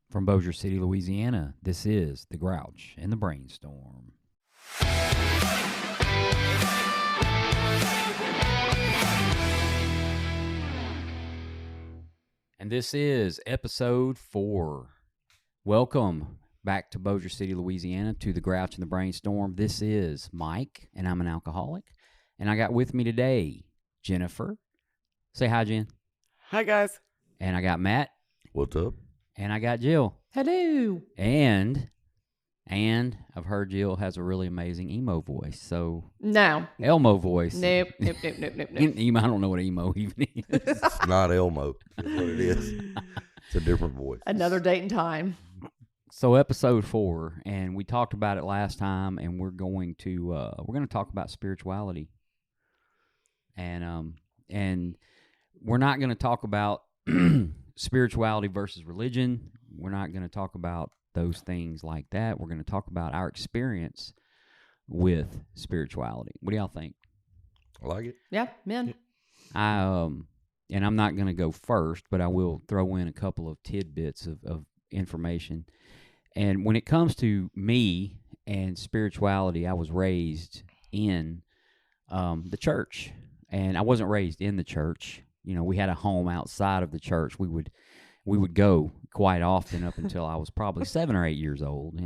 From Bossier City, Louisiana, this is The Grouch and the Brainstorm. And this is episode 4. Welcome back to Bossier City, Louisiana, to The Grouch and the Brainstorm. This is Mike, and I'm an alcoholic. And I got with me today Jennifer. Say hi, Jen. Hi, guys. And I got Matt. What's up? And I got Jill. Hello. And I've heard Jill has a really amazing emo voice. So No. Elmo voice. Nope. Emo, I don't know what emo even is. It's not Elmo. Is what it is. It's a different voice. Another date and time. So episode 4, and we talked about it last time, and we're going to talk about spirituality, and we're not going to talk about spirituality versus religion. We're not going to talk about those things like that. We're going to talk about our experience with spirituality. What do y'all think? I like it. Yeah, men. And I'm not going to go first, but I will throw in a couple of tidbits of information. And when it comes to me and spirituality, I was raised in the church, and I wasn't raised in the church. You know, we had a home outside of the church. We would go quite often up until I was probably 7 or 8 years old.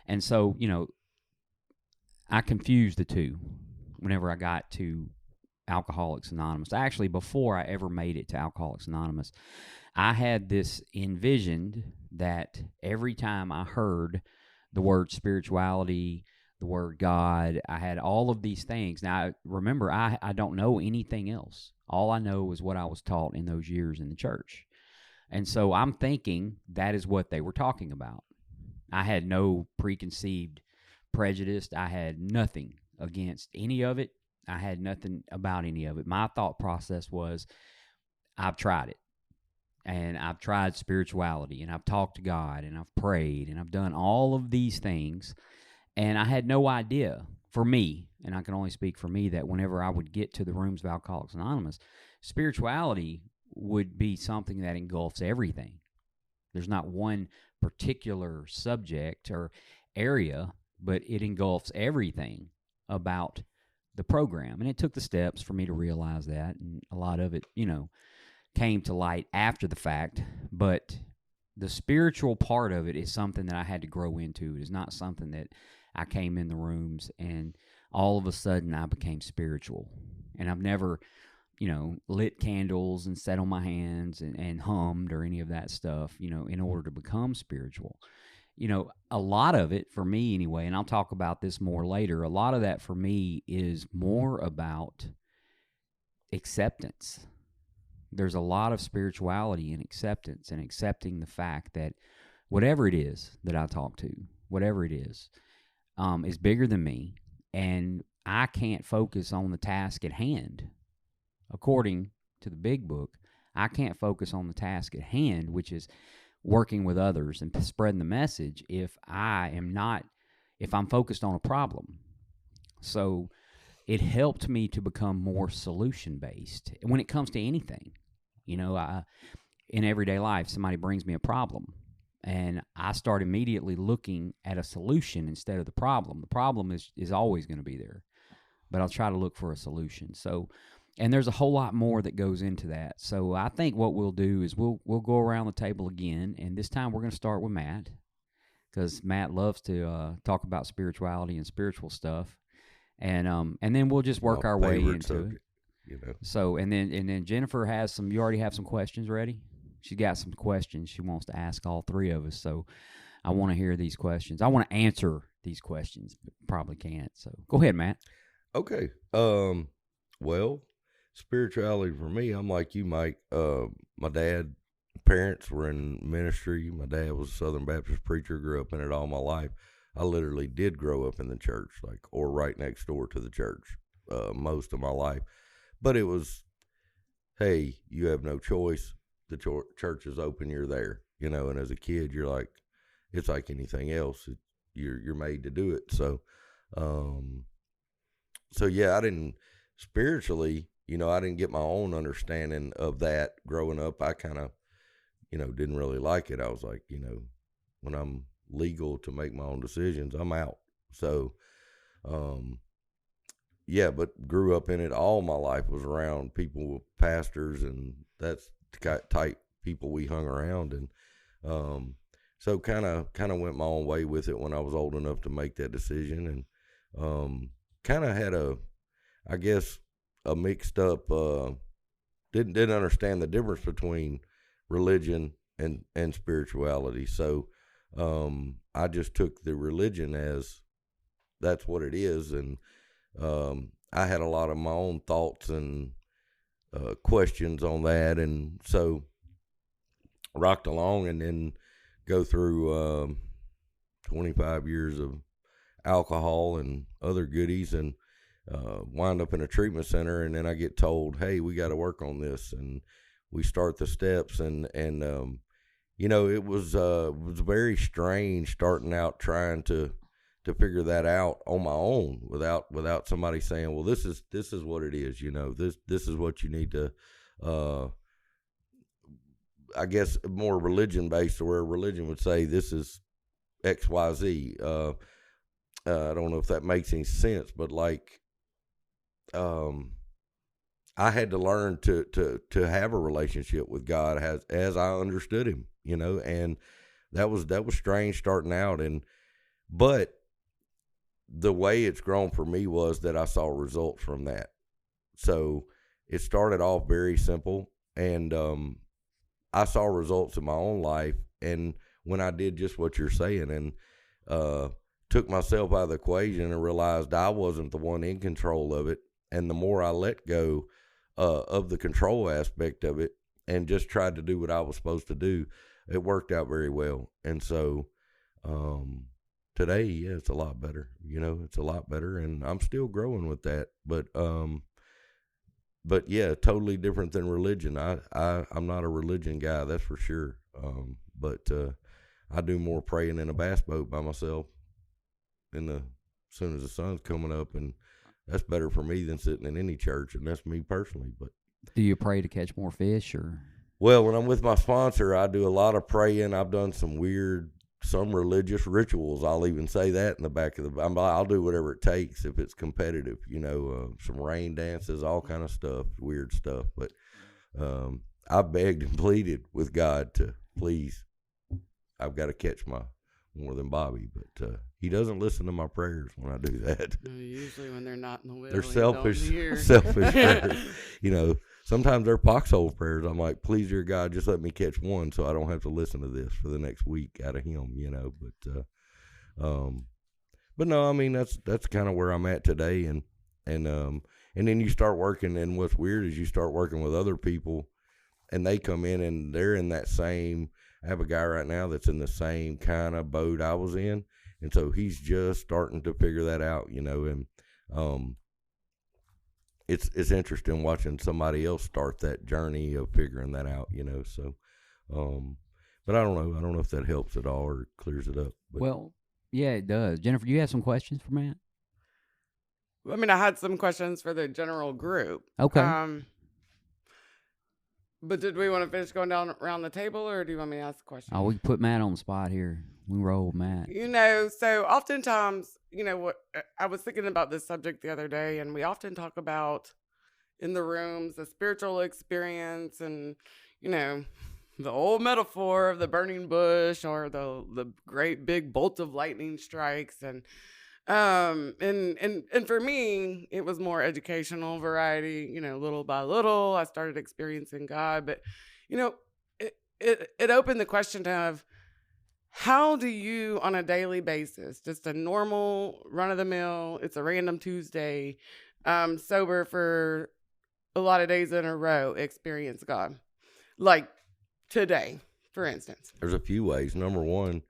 And so, you know, I confused the two whenever I got to Alcoholics Anonymous. Actually, before I ever made it to Alcoholics Anonymous, I had this envisioned that every time I heard the word spirituality, the word God, I had all of these things. Now, remember, I don't know anything else. All I know is what I was taught in those years in the church. And so I'm thinking that is what they were talking about. I had no preconceived prejudice. I had nothing against any of it. I had nothing about any of it. My thought process was, I've tried it. And I've tried spirituality, and I've talked to God, and I've prayed, and I've done all of these things. And I had no idea, for me, and I can only speak for me, that whenever I would get to the rooms of Alcoholics Anonymous, spirituality would be something that engulfs everything. There's not one particular subject or area, but it engulfs everything about the program. And it took the steps for me to realize that, and a lot of it, you know, came to light after the fact. But the spiritual part of it is something that I had to grow into. It is not something that I came in the rooms and all of a sudden I became spiritual. And I've never, you know, lit candles and sat on my hands and hummed or any of that stuff, you know, in order to become spiritual. You know, a lot of it, for me anyway, and I'll talk about this more later, a lot of that for me is more about acceptance. There's a lot of spirituality in acceptance and accepting the fact that whatever it is that I talk to, whatever it is bigger than me, and I can't focus on the task at hand. According to the big book, I can't focus on the task at hand, which is working with others and spreading the message, if I'm focused on a problem. So it helped me to become more solution-based when it comes to anything. You know, in everyday life, somebody brings me a problem, and I start immediately looking at a solution instead of the problem. The problem is always going to be there, but I'll try to look for a solution. So, and there's a whole lot more that goes into that. So I think what we'll do is we'll go around the table again, and this time we're going to start with Matt, because Matt loves to talk about spirituality and spiritual stuff. And then we'll just work our way into it. You know. So and then Jennifer has some. You already have some questions ready. She's got some questions she wants to ask all three of us. So I want to hear these questions. I want to answer these questions, but probably can't. So go ahead, Matt. Okay. Well, spirituality for me, I'm like you, Mike. My parents were in ministry. My dad was a Southern Baptist preacher. Grew up in it all my life. I literally did grow up in the church, or right next door to the church, most of my life. But it was, hey, you have no choice. The church is open, you're there, you know. And as a kid, you're like, it's like anything else. You're made to do it. So yeah, I didn't spiritually, you know, I didn't get my own understanding of that growing up. I kind of, you know, didn't really like it. I was like, you know, when I'm legal to make my own decisions, I'm out. So, yeah, but grew up in it all my life, was around people, pastors, and that's the type people we hung around. And, so kind of went my own way with it when I was old enough to make that decision. And, kind of had I guess, a mixed up, didn't understand the difference between religion and spirituality. So, I just took the religion as that's what it is. And, I had a lot of my own thoughts and, questions on that. And so rocked along, and then go through, 25 years of alcohol and other goodies, and wind up in a treatment center. And then I get told, hey, we got to work on this, and we start the steps. And it was very strange starting out trying to figure that out on my own without somebody saying, well, this is what it is. This is what you need to, I guess, more religion based, where religion would say this is XYZ. I don't know if that makes any sense, but like, I had to learn to have a relationship with God as I understood him, and that was strange starting out. But the way it's grown for me was that I saw results from that. So it started off very simple, and, I saw results in my own life. And when I did just what you're saying, and, took myself out of the equation and realized I wasn't the one in control of it. And the more I let go of the control aspect of it and just tried to do what I was supposed to do, it worked out very well. And so today, yeah, it's a lot better. It's a lot better, and I'm still growing with that. But yeah, totally different than religion. I'm not a religion guy, that's for sure. But I do more praying in a bass boat by myself as soon as the sun's coming up, and that's better for me than sitting in any church, and that's me personally. But do you pray to catch more fish, or? Well, when I'm with my sponsor, I do a lot of praying. I've done some religious rituals. I'll even say that in the back of I'll do whatever it takes if it's competitive, some rain dances, all kind of stuff, weird stuff. But I begged and pleaded with God to please, I've got to catch more than Bobby, but he doesn't listen to my prayers when I do that. Usually when they're not in the will, they're selfish prayers. Sometimes they're foxhole prayers. I'm like, please, dear God, just let me catch one so I don't have to listen to this for the next week out of him, But no, I mean, that's kind of where I'm at today. And then you start working, and what's weird is you start working with other people, and they come in and they're in that same. I have a guy right now that's in the same kind of boat I was in, and so he's just starting to figure that out, and it's interesting watching somebody else start that journey of figuring that out, So, but I don't know. I don't know if that helps at all or clears it up. But. Well, yeah, it does. Jennifer, you have some questions for Matt? I mean, I had some questions for the general group. Okay. But did we want to finish going down around the table, or do you want me to ask a question? Oh, we can put Matt on the spot here. We roll with Matt. So oftentimes, what I was thinking about this subject the other day, and we often talk about in the rooms the spiritual experience, and the old metaphor of the burning bush or the great big bolt of lightning strikes, and for me, it was more educational variety, little by little, I started experiencing God, but, it opened the question of how do you on a daily basis, just a normal run of the mill, it's a random Tuesday, sober for a lot of days in a row, experience God? Like today, for instance. There's a few ways. Number one,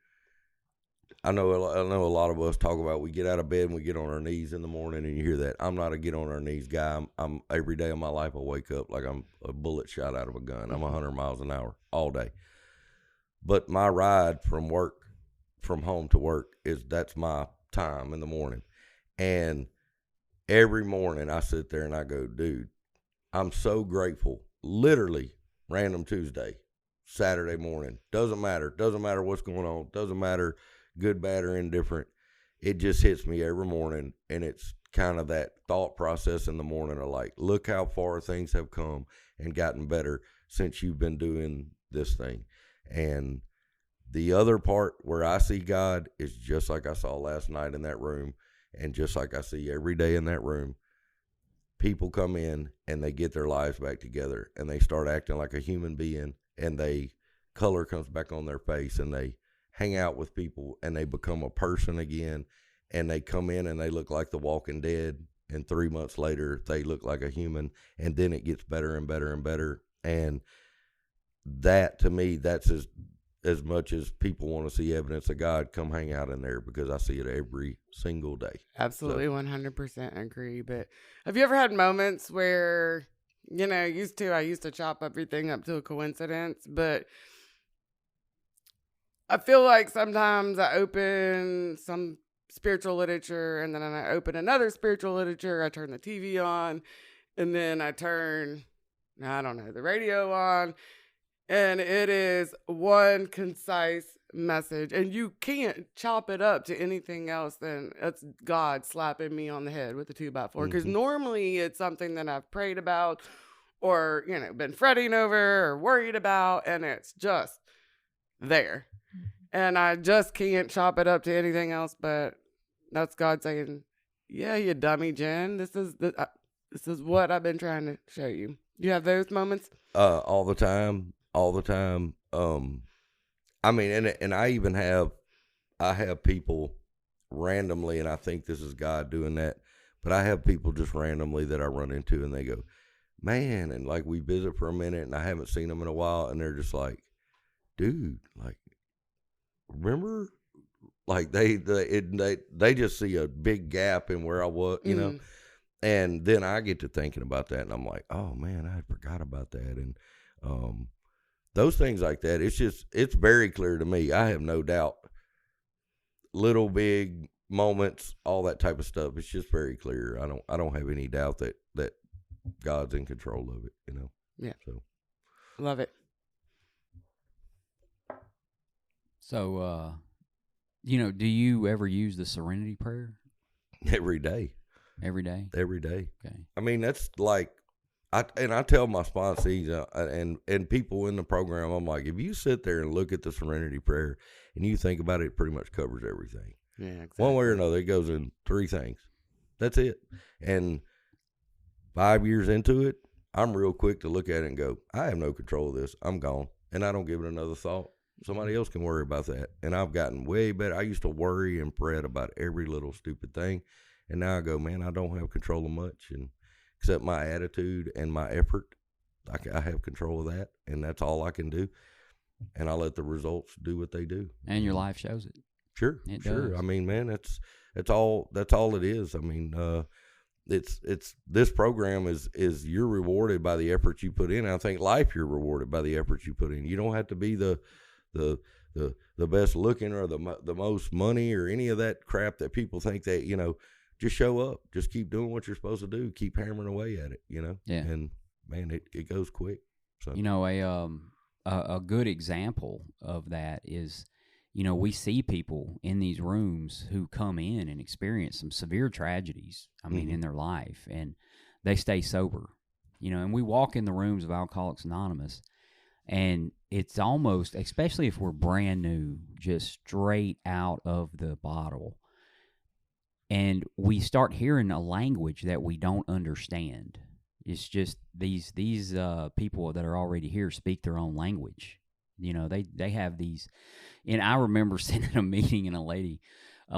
I know a lot of us talk about we get out of bed and we get on our knees in the morning, and you hear that. I'm not a get on our knees guy. I'm every day of my life I wake up like I'm a bullet shot out of a gun. I'm 100 miles an hour all day. But my ride from home to work that's my time in the morning. And every morning I sit there and I go, dude, I'm so grateful. Literally random Tuesday, Saturday morning. Doesn't matter. Doesn't matter what's going on. Doesn't matter good, bad, or indifferent. It just hits me every morning, and it's kind of that thought process in the morning of like, look how far things have come and gotten better since you've been doing this thing. And the other part where I see God is just like I saw last night in that room, and just like I see every day in that room. People come in and they get their lives back together, and they start acting like a human being, and color comes back on their face, and they hang out with people, and they become a person again, and they come in and they look like the Walking Dead, and 3 months later they look like a human, and then it gets better and better and better. And that, to me, that's as much as people want to see evidence of God, come hang out in there, because I see it every single day. Absolutely, 100% agree. But have you ever had moments where, I used to chop everything up to a coincidence, but I feel like sometimes I open some spiritual literature, and then I open another spiritual literature, I turn the TV on, and then I turn, I don't know, the radio on, and it is one concise message, and you can't chop it up to anything else than it's God slapping me on the head with a 2x4. Because normally it's something that I've prayed about, or been fretting over or worried about, and it's just there, and I just can't chop it up to anything else. But that's God saying, "Yeah, you dummy, Jen. This is what I've been trying to show you." You have those moments? All the time. I mean, and I even have people randomly, and I think this is God doing that, but I have people just randomly that I run into, and they go, man, and like we visit for a minute, and I haven't seen them in a while, and they're just like, dude, like, remember? Like they just see a big gap in where I was, and then I get to thinking about that, and I'm like, oh man, I forgot about that. And those things like that, it's very clear to me. I have no doubt. Little, big moments, all that type of stuff. It's just very clear. I don't have any doubt that God's in control of it. Yeah. So, love it. So, do you ever use the Serenity Prayer? Every day. Every day? Every day. Okay. I mean, that's like, I tell my sponsees and people in the program, I'm like, if you sit there and look at the Serenity Prayer and you think about it, it pretty much covers everything. Yeah, exactly. One way or another, it goes in 3 things. That's it. And 5 years into it, I'm real quick to look at it and go, I have no control of this. I'm gone. And I don't give it another thought. Somebody else can worry about that. And I've gotten way better. I used to worry and fret about every little stupid thing. And now I go, man, I don't have control of much. And except my attitude and my effort, I have control of that. And that's all I can do. And I let the results do what they do. And your life shows it. Sure. It sure. does. I mean, man, that's all it is. I mean, it's this program is you're rewarded by the effort you put in. I think life, you're rewarded by the effort you put in. You don't have to be the best looking or the most money or any of that crap that people think that, just show up, just keep doing what you're supposed to do, keep hammering away at it, Yeah. And man, it goes quick. So, a good example of that is, we see people in these rooms who come in and experience some severe tragedies, in their life, and they stay sober, and we walk in the rooms of Alcoholics Anonymous, and it's almost, especially if we're brand new, just straight out of the bottle, and we start hearing a language that we don't understand. It's just these people that are already here speak their own language. They have these, and I remember sitting in a meeting, and a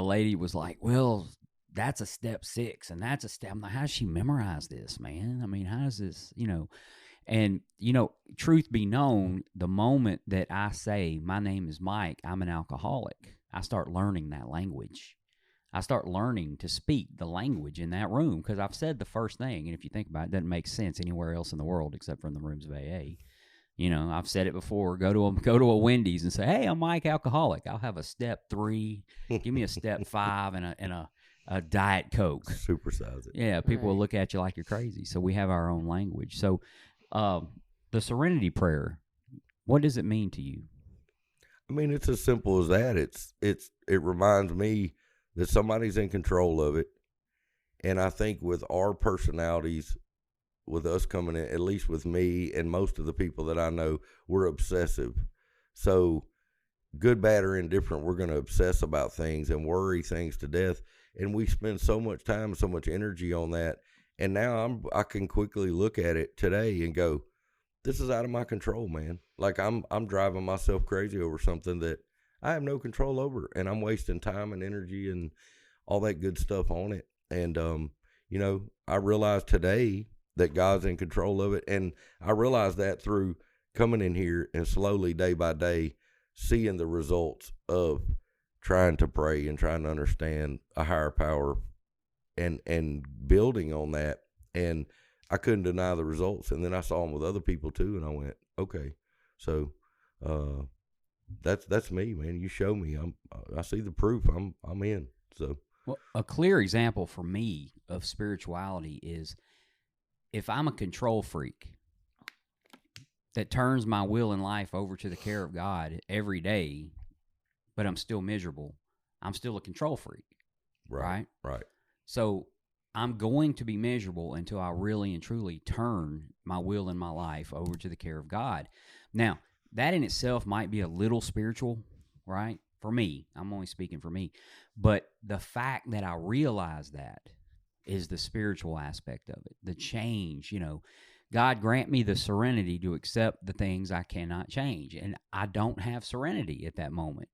lady was like, well, that's a step 6, and that's a step. I'm like, how does she memorize this, man? I mean, how does this, And, truth be known, the moment that I say, my name is Mike, I'm an alcoholic, I start learning that language. I start learning to speak the language in that room, because I've said the first thing, and if you think about it, it doesn't make sense anywhere else in the world except for in the rooms of AA. I've said it before. Go to a Wendy's and say, "Hey, I'm Mike, alcoholic. I'll have a step 3. Give me a step 5 and a Diet Coke. Supersize it." Yeah, people will look at you like you're crazy. So we have our own language. So the Serenity Prayer, What does it mean to you? I mean, it's as simple as that. It reminds me that somebody's in control of it. And I think with our personalities, with us coming in, at least with me and most of the people that I know, we're obsessive. So good, bad, or indifferent, we're going to obsess about things and worry things to death. And we spend so much time and so much energy on that. And now I can quickly look at it today and go, this is out of my control, man. Like I'm driving myself crazy over something that I have no control over, and I'm wasting time and energy and all that good stuff on it. And you know, I realized today that God's in control of it, and I realized that through coming in here and slowly, day by day, seeing the results of trying to pray and trying to understand a higher power and building on that. And I couldn't deny the results. And then I saw them with other people too, and I went, okay, so that's me, man. You show me, I see the proof. I'm in. So, well, a clear example for me of spirituality is if I'm a control freak that turns my will and life over to the care of God every day, but I'm still miserable, I'm still a control freak, right? Right. So I'm going to be miserable until I really and truly turn my will and my life over to the care of God. Now, that in itself might be a little spiritual, right? For me, I'm only speaking for me. But the fact that I realize that is the spiritual aspect of it, the change, you know. God grant me the serenity to accept the things I cannot change. And I don't have serenity at that moment.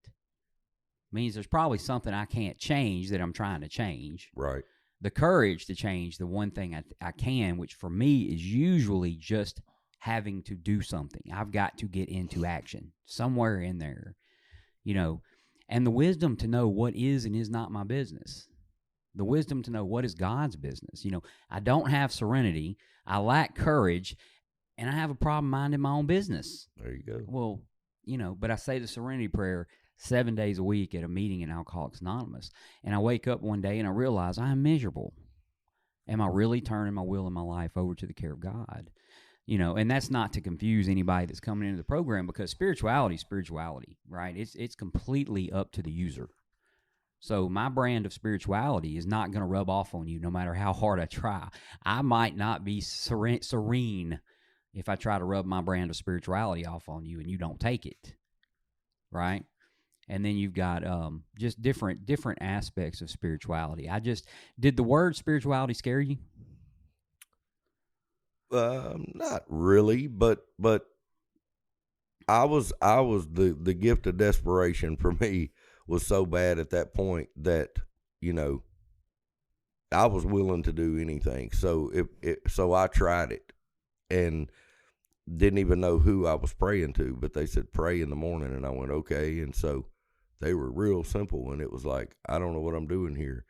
Means there's probably something I can't change that I'm trying to change. Right. The courage to change the one thing I can, which for me is usually just having to do something. I've got to get into action somewhere in there, you know, and the wisdom to know what is and is not my business. The wisdom to know what is God's business. You know, I don't have serenity. I lack courage, and I have a problem minding my own business. There you go. Well, you know, but I say the serenity prayer 7 days a week at a meeting in Alcoholics Anonymous. And I wake up one day and I realize I'm miserable. Am I really turning my will and my life over to the care of God? You know, and that's not to confuse anybody that's coming into the program, because spirituality, right? It's completely up to the user. So my brand of spirituality is not going to rub off on you no matter how hard I try. I might not be serene if I try to rub my brand of spirituality off on you and you don't take it, right? And then you've got just different aspects of spirituality. Did the word spirituality scare you? Not really, but I was the gift of desperation for me was so bad at that point that, you know, I was willing to do anything. So so I tried it and didn't even know who I was praying to, but they said pray in the morning, and I went okay. And so they were real simple, and it was like, I don't know what I'm doing here.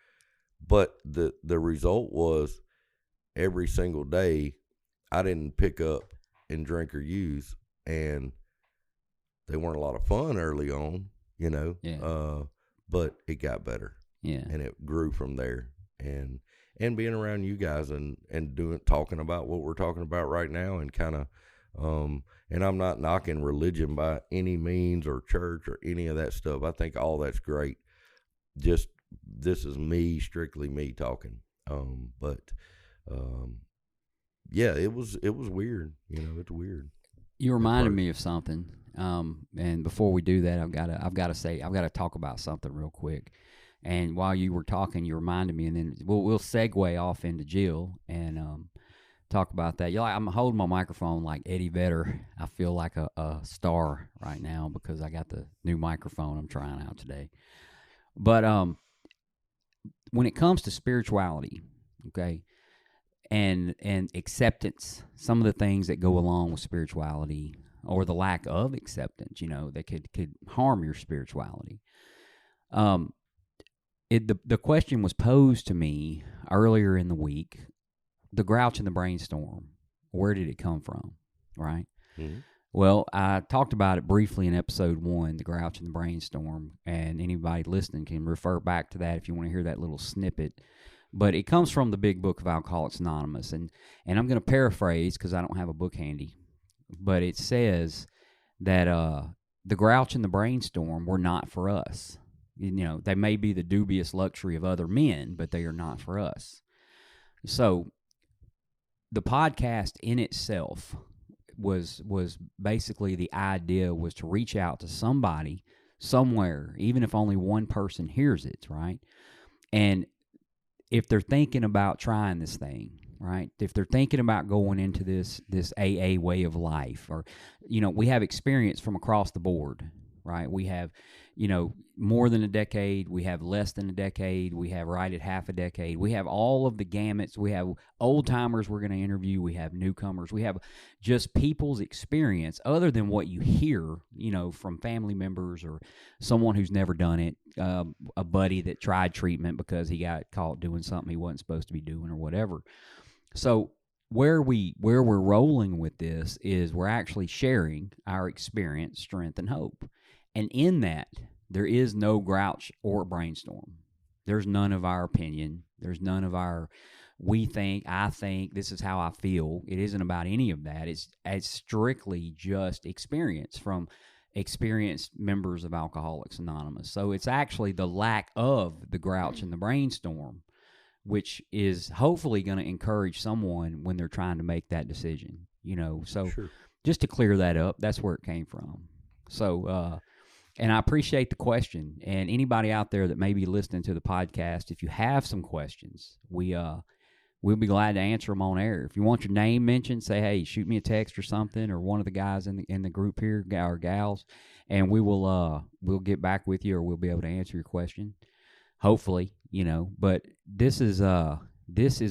But the result was every single day I didn't pick up and drink or use, and they weren't a lot of fun early on, you know. Yeah. But it got better. Yeah. And it grew from there. And being around you guys and talking about what we're talking about right now, and kind of and I'm not knocking religion by any means, or church or any of that stuff. I think all that's great. Just this is me, strictly me talking. Yeah, it was weird. You know, it's weird. You reminded me of something. And before we do that, I've got to talk about something real quick. And while you were talking, you reminded me, and then we'll segue off into Jill and talk about that. I'm holding my microphone like Eddie Vedder. I feel like a star right now because I got the new microphone I'm trying out today. But when it comes to spirituality, okay, and acceptance, some of the things that go along with spirituality, or the lack of acceptance, you know, that could harm your spirituality. The question was posed to me earlier in the week: the grouch and the brainstorm, where did it come from, right? Mm-hmm. Well, I talked about it briefly in episode 1, the grouch and the brainstorm, and anybody listening can refer back to that if you want to hear that little snippet. But it comes from the big book of Alcoholics Anonymous, and I'm going to paraphrase because I don't have a book handy, but it says that the grouch and the brainstorm were not for us. You know, they may be the dubious luxury of other men, but they are not for us. So the podcast in itself was basically, the idea was to reach out to somebody somewhere, even if only one person hears it, right? And if they're thinking about trying this thing, right? If they're thinking about going into this AA way of life, or, you know, we have experience from across the board, right? We have, you know, more than a decade. We have less than a decade. We have right at half a decade. We have all of the gamuts. We have old timers we're going to interview. We have newcomers. We have just people's experience other than what you hear, you know, from family members or someone who's never done it, a buddy that tried treatment because he got caught doing something he wasn't supposed to be doing or whatever. So where we're rolling with this is we're actually sharing our experience, strength, and hope. And in that, there is no grouch or brainstorm. There's none of our opinion. There's none of our we think, I think, this is how I feel. It isn't about any of that. It's strictly just experience from experienced members of Alcoholics Anonymous. So it's actually the lack of the grouch and the brainstorm, which is hopefully going to encourage someone when they're trying to make that decision, you know. So Sure. just to clear that up, that's where it came from. So, and I appreciate the question. And anybody out there that may be listening to the podcast, if you have some questions, we'll be glad to answer them on air. If you want your name mentioned, say, hey, shoot me a text or something, or one of the guys in the group here, or gals, and we'll get back with you, or we'll be able to answer your question. Hopefully, you know. But this is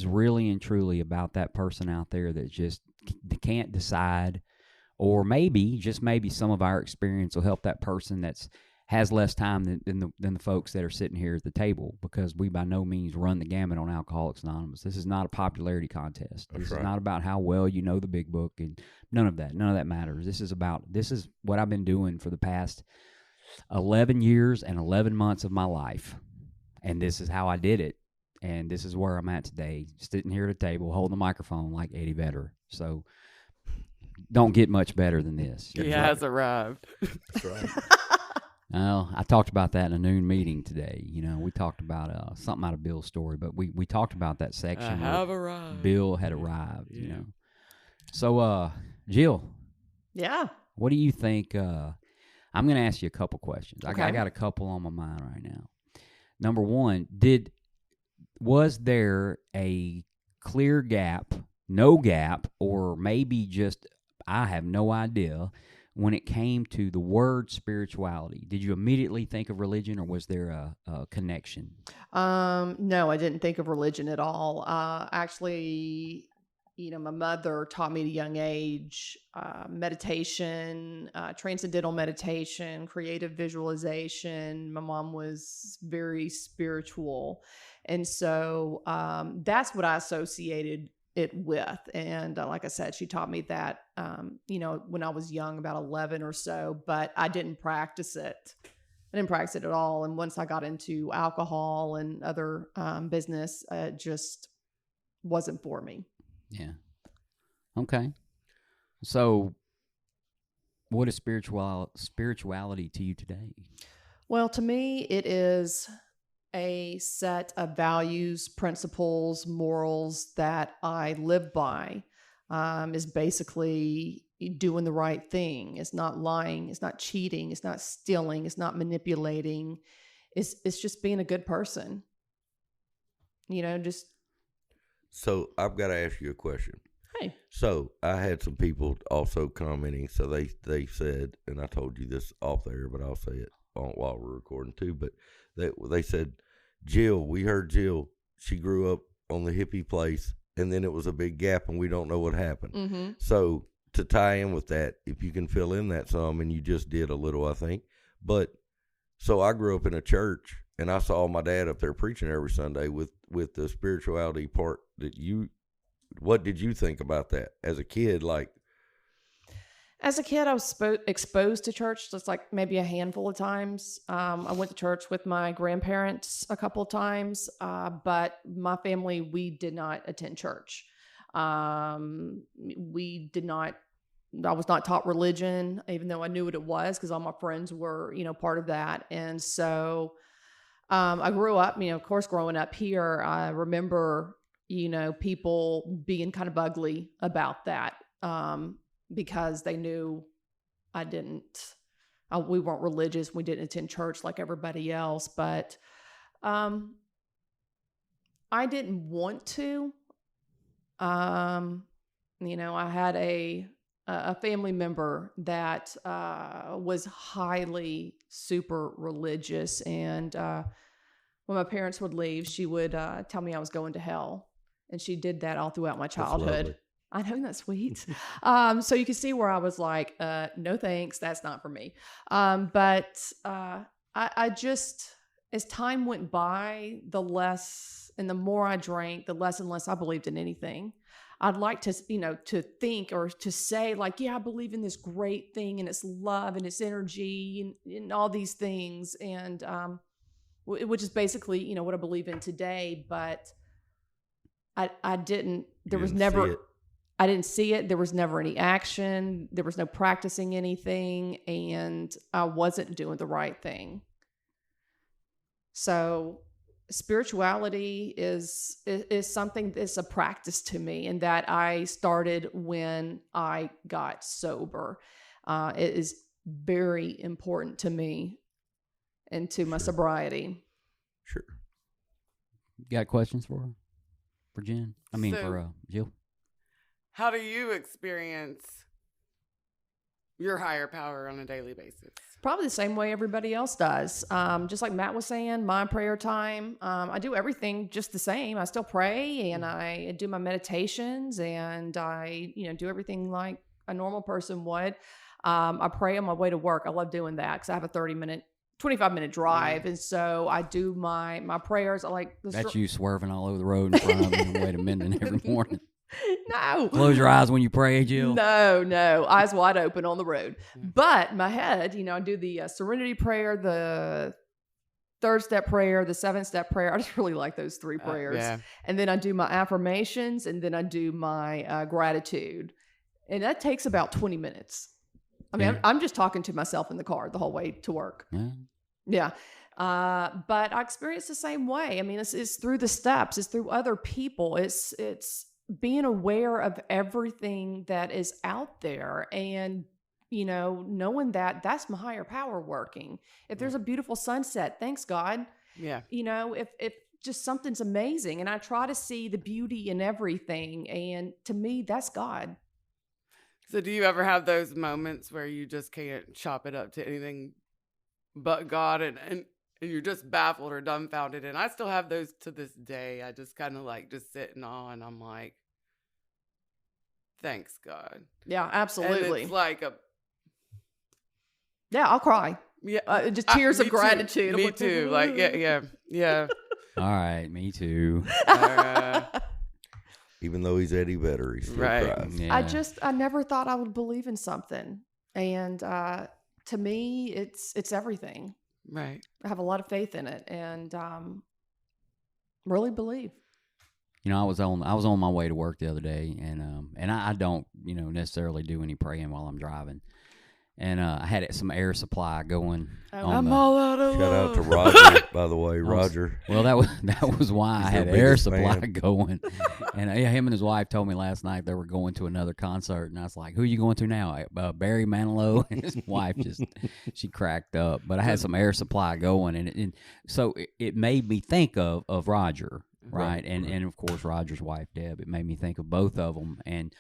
really and truly about that person out there that just can't decide. Or maybe, just maybe, some of our experience will help that person that's has less time than the folks that are sitting here at the table, because we by no means run the gamut on Alcoholics Anonymous. This is not a popularity contest. This is not about how well you know the big book, and none of that matters. This is what I've been doing for the past 11 years and 11 months of my life, and this is how I did it, and this is where I'm at today, sitting here at a table holding the microphone like Eddie Vedder. So don't get much better than this. He has arrived. That's right. Well, I talked about that in a noon meeting today. You know, we talked about something out of Bill's story, but we talked about that section. I have arrived. Bill had arrived, you know. So, Jill. Yeah. What do you think? I'm going to ask you a couple questions. Okay. I got a couple on my mind right now. Number one, was there a clear gap, no gap, or maybe just I have no idea when it came to the word spirituality? Did you immediately think of religion, or was there a connection? No, I didn't think of religion at all. Actually, you know, my mother taught me at a young age meditation, transcendental meditation, creative visualization. My mom was very spiritual. And so that's what I associated it with. And like I said, she taught me that, you know, when I was young, about 11 or so, but I didn't practice it. I didn't practice it at all. And once I got into alcohol and other business, it just wasn't for me. Yeah. Okay. So what is spirituality to you today? Well, to me, it is a set of values, principles, morals that I live by. Is basically doing the right thing. It's not lying. It's not cheating. It's not stealing. It's not manipulating. It's just being a good person. You know, just. So I've got to ask you a question. Hey. So I had some people also commenting. So they said, and I told you this off there, but I'll say it while we're recording too. But they said, Jill, we heard Jill. She grew up on the hippie place, and then it was a big gap, and we don't know what happened. Mm-hmm. So to tie in with that, if you can fill in that some, and you just did a little, I think. But so I grew up in a church, and I saw my dad up there preaching every Sunday with the spirituality part what did you think about that as a kid? Like, as a kid, I was exposed to church just like maybe a handful of times. I went to church with my grandparents a couple of times, but my family, we did not attend church. We did not I was not taught religion, even though I knew what it was because all my friends were, part of that. And so I grew up, of course, growing up here, I remember, people being kind of ugly about that because they knew I didn't, we weren't religious. We didn't attend church like everybody else, but I didn't want to. I had a family member that was highly super religious, and when my parents would leave, she would tell me I was going to hell, and she did that all throughout my childhood. I know, that's sweet. So you can see where I was like, no thanks, that's not for me. But I just, as time went by, the less and the more I drank, the less and less I believed in anything. I'd like to, to think or to say like, yeah, I believe in this great thing and it's love and it's energy and all these things. And which is basically, what I believe in today. But I didn't, there was never, I didn't see it. There was never any action. There was no practicing anything. And I wasn't doing the right thing. So spirituality is something that's a practice to me, and that I started when I got sober. It is very important to me and to my sobriety. Sure. Got questions for Jen? For Jill? How do you experience your higher power on a daily basis? Probably the same way everybody else does. Just like Matt was saying, my prayer time, I do everything just the same. I still pray and I do my meditations and I, do everything like a normal person would. I pray on my way to work. I love doing that because I have a 25-minute drive. And so I do my prayers. I like that's you swerving all over the road in front of me on the way to Minden every morning. No. Close your eyes when you pray, Jill. No. Eyes wide open on the road. But my head, I do the serenity prayer, the 3rd-step prayer, the 7th-step prayer. I just really like those 3 prayers. And then I do my affirmations, and then I do my gratitude. And that takes about 20 minutes. I mean, I'm just talking to myself in the car the whole way to work. Yeah. But I experience the same way. I mean, it's through the steps. It's through other people. It's being aware of everything that is out there and, knowing that that's my higher power working. If there's a beautiful sunset, thanks God. Yeah. If just something's amazing, and I try to see the beauty in everything. And to me, that's God. So do you ever have those moments where you just can't chop it up to anything but God and you're just baffled or dumbfounded? And I still have those to this day. I just kind of like just sit in awe and I'm like, thanks God. Yeah, absolutely. And it's like I'll cry. Yeah. Just tears of gratitude. Me too. Like, yeah. All right, me too. Even though he's Eddie Vedder, he still cries. Yeah. I never thought I would believe in something. And to me, it's everything. Right. I have a lot of faith in it and really believe. I was on my way to work the other day, and I don't necessarily do any praying while I'm driving, and I had some air supply going. I'm all out of Shout out to Roger, by the way, Roger. Well, that was why I had air supply going, and him and his wife told me last night they were going to another concert, and I was like, "Who are you going to now?" Barry Manilow, and his wife she cracked up. But I had some air supply going, and so it made me think of Roger. Right. And of course Roger's wife Deb. It made me think of both of them and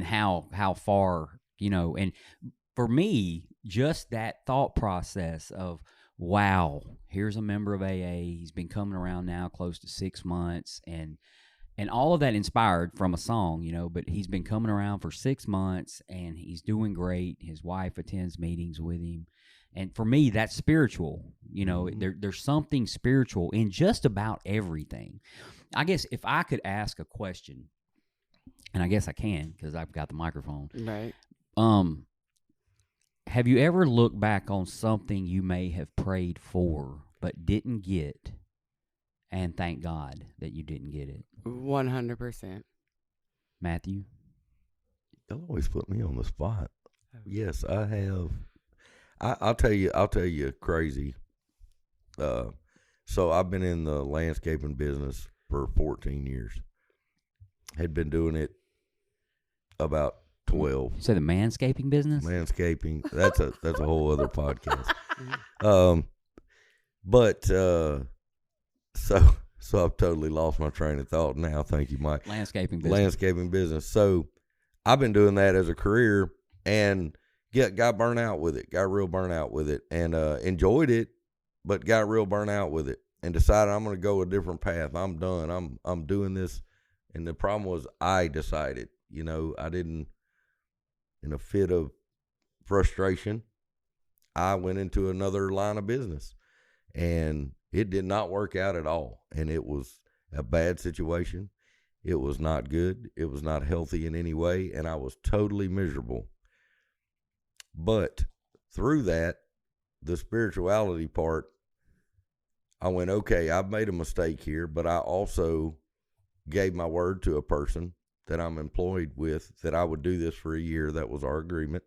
how far, and for me, just that thought process of, wow, here's a member of AA. He's been coming around now close to 6 months, and all of that inspired from a song, but he's been coming around for 6 months and he's doing great. His wife attends meetings with him. And for me, that's spiritual. There's something spiritual in just about everything. I guess if I could ask a question, and I guess I can because I've got the microphone. Right. Have you ever looked back on something you may have prayed for but didn't get, and thank God that you didn't get it? 100%. Matthew? Y'all always put me on the spot. Yes, I have. I'll tell you crazy. So I've been in the landscaping business for 14 years. Had been doing it about 12. You say the manscaping business? Landscaping. That's a whole other podcast. But so I've totally lost my train of thought now. Thank you, Mike. Landscaping business. Landscaping business. So I've been doing that as a career and got burnt out with it. Got real burnt out with it and enjoyed it, but got real burnt out with it and decided I'm going to go a different path. I'm done. I'm doing this. And the problem was I decided, I didn't, in a fit of frustration, I went into another line of business and it did not work out at all. And it was a bad situation. It was not good. It was not healthy in any way. And I was totally miserable. But through that, the spirituality part, I went, okay, I've made a mistake here, but I also gave my word to a person that I'm employed with that I would do this for a year. That was our agreement.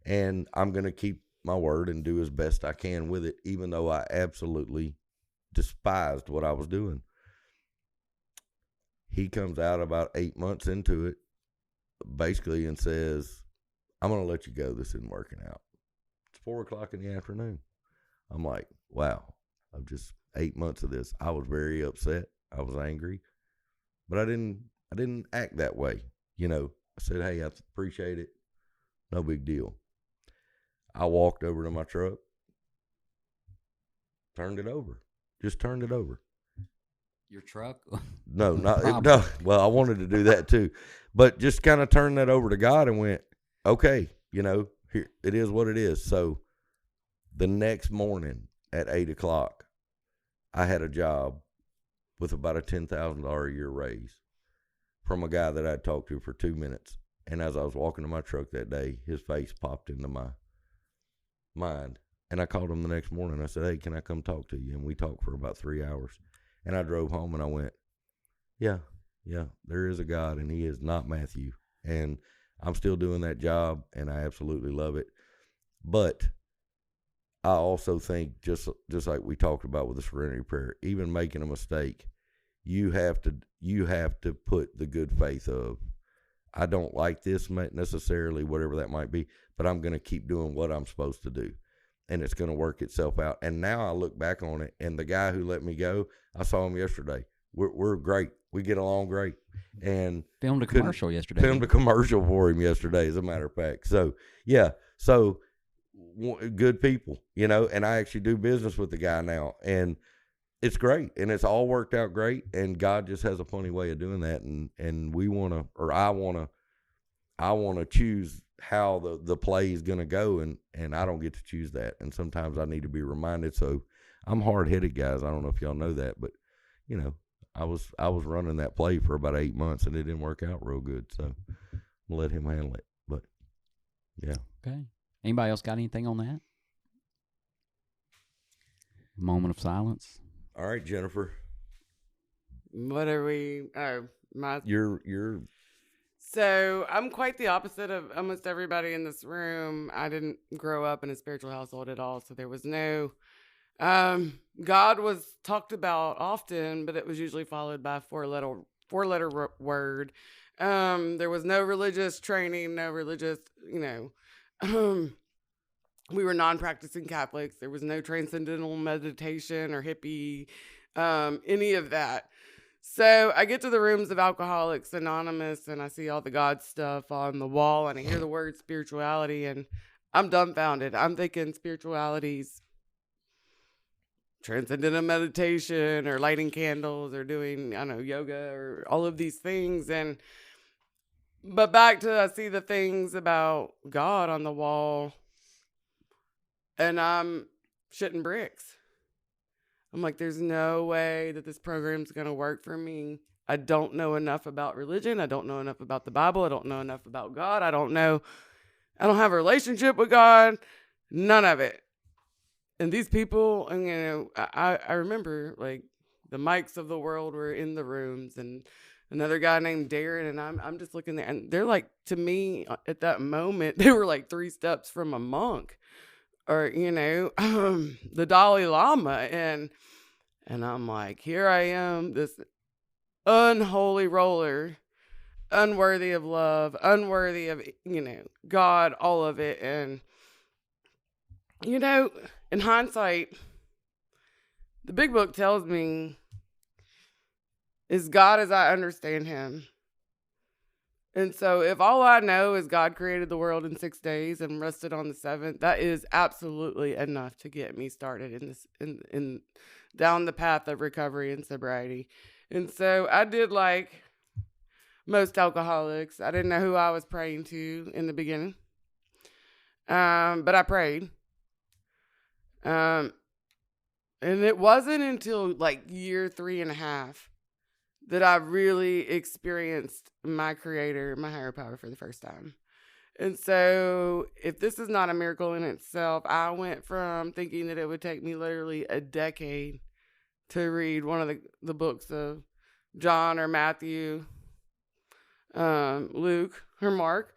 And I'm going to keep my word and do as best I can with it, even though I absolutely despised what I was doing. He comes out about 8 months into it, basically, and says, I'm going to let you go. This isn't working out. It's 4:00 in the afternoon. I'm like, wow, I've just 8 months of this. I was very upset. I was angry, but I didn't act that way. I said, hey, I appreciate it. No big deal. I walked over to my truck, turned it over. Just turned it over. Your truck? No. Well, I wanted to do that too, but just kind of turned that over to God and went, okay, here, it is what it is. So the next morning at 8:00, I had a job with about a $10,000 a year raise from a guy that I'd talked to for 2 minutes. And as I was walking to my truck that day, his face popped into my mind. And I called him the next morning. I said, hey, can I come talk to you? And we talked for about 3 hours. And I drove home and I went, yeah, there is a God and he is not Matthew. And I'm still doing that job and I absolutely love it. But I also think just like we talked about with the serenity prayer, even making a mistake, you have to put the good faith of, I don't like this necessarily, whatever that might be, but I'm going to keep doing what I'm supposed to do. And it's going to work itself out. And now I look back on it, and the guy who let me go, I saw him yesterday. We're great. We get along great. And filmed a commercial yesterday. Filmed a commercial for him yesterday, as a matter of fact. So, yeah. So, good people, and I actually do business with the guy now. And it's great. And it's all worked out great. And God just has a funny way of doing that. And we want to, or I want to choose how the play is going to go, and I don't get to choose that. And sometimes I need to be reminded. So I'm hard-headed, guys. I don't know if y'all know that, but I was running that play for about 8 months and it didn't work out real good. So I'll let him handle it. But yeah. Okay. Anybody else got anything on that? Moment of silence. All right, Jennifer. What are we? Oh, You're So I'm quite the opposite of almost everybody in this room. I didn't grow up in a spiritual household at all, so there was no God was talked about often, but it was usually followed by a four-letter word. There was no religious training, no religious, we were non-practicing Catholics. There was no transcendental meditation or hippie, any of that. So I get to the rooms of Alcoholics Anonymous and I see all the God stuff on the wall and I hear the word spirituality and I'm dumbfounded. I'm thinking spirituality's transcendental meditation or lighting candles or doing, yoga or all of these things. But back to, I see the things about God on the wall and I'm shitting bricks. I'm like, there's no way that this program's going to work for me. I don't know enough about religion. I don't know enough about the Bible. I don't know enough about God. I don't have a relationship with God. None of it. And these people, and I remember like the Mikes of the world were in the rooms and another guy named Darren, and I'm just looking there, and they're like, to me at that moment, they were like 3 steps from a monk, or the Dalai Lama, and I'm like, here I am, this unholy roller, unworthy of love, unworthy of God, all of it, and in hindsight, the big book tells me is God as I understand him. And so if all I know is God created the world in 6 days and rested on the 7th, that is absolutely enough to get me started in this in down the path of recovery and sobriety. And so I did like most alcoholics. I didn't know who I was praying to in the beginning. But I prayed. And it wasn't until like year 3.5 that I really experienced my creator, my higher power for the first time. And so if this is not a miracle in itself, I went from thinking that it would take me literally a decade to read one of the books of John or Matthew, Luke or Mark,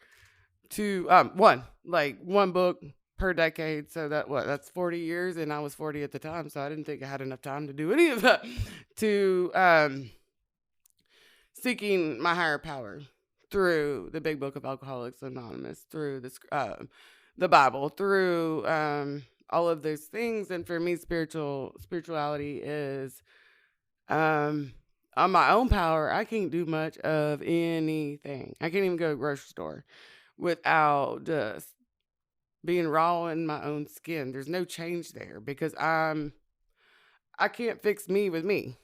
to one book per decade. So that's 40 years, and I was 40 at the time, so I didn't think I had enough time to do any of that, to seeking my higher power through the big book of Alcoholics Anonymous, through the Bible, through all of those things. And for me, spirituality is on my own power. I can't do much of anything. I can't even go to the grocery store without just being raw in my own skin. There's no change there because I can't fix me with me.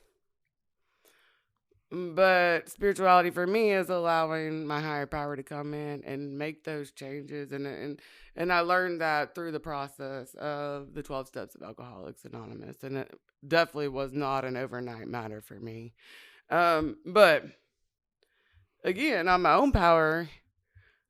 But spirituality for me is allowing my higher power to come in and make those changes. And I learned that through the process of the 12 steps of Alcoholics Anonymous. And it definitely was not an overnight matter for me. But again, on my own power,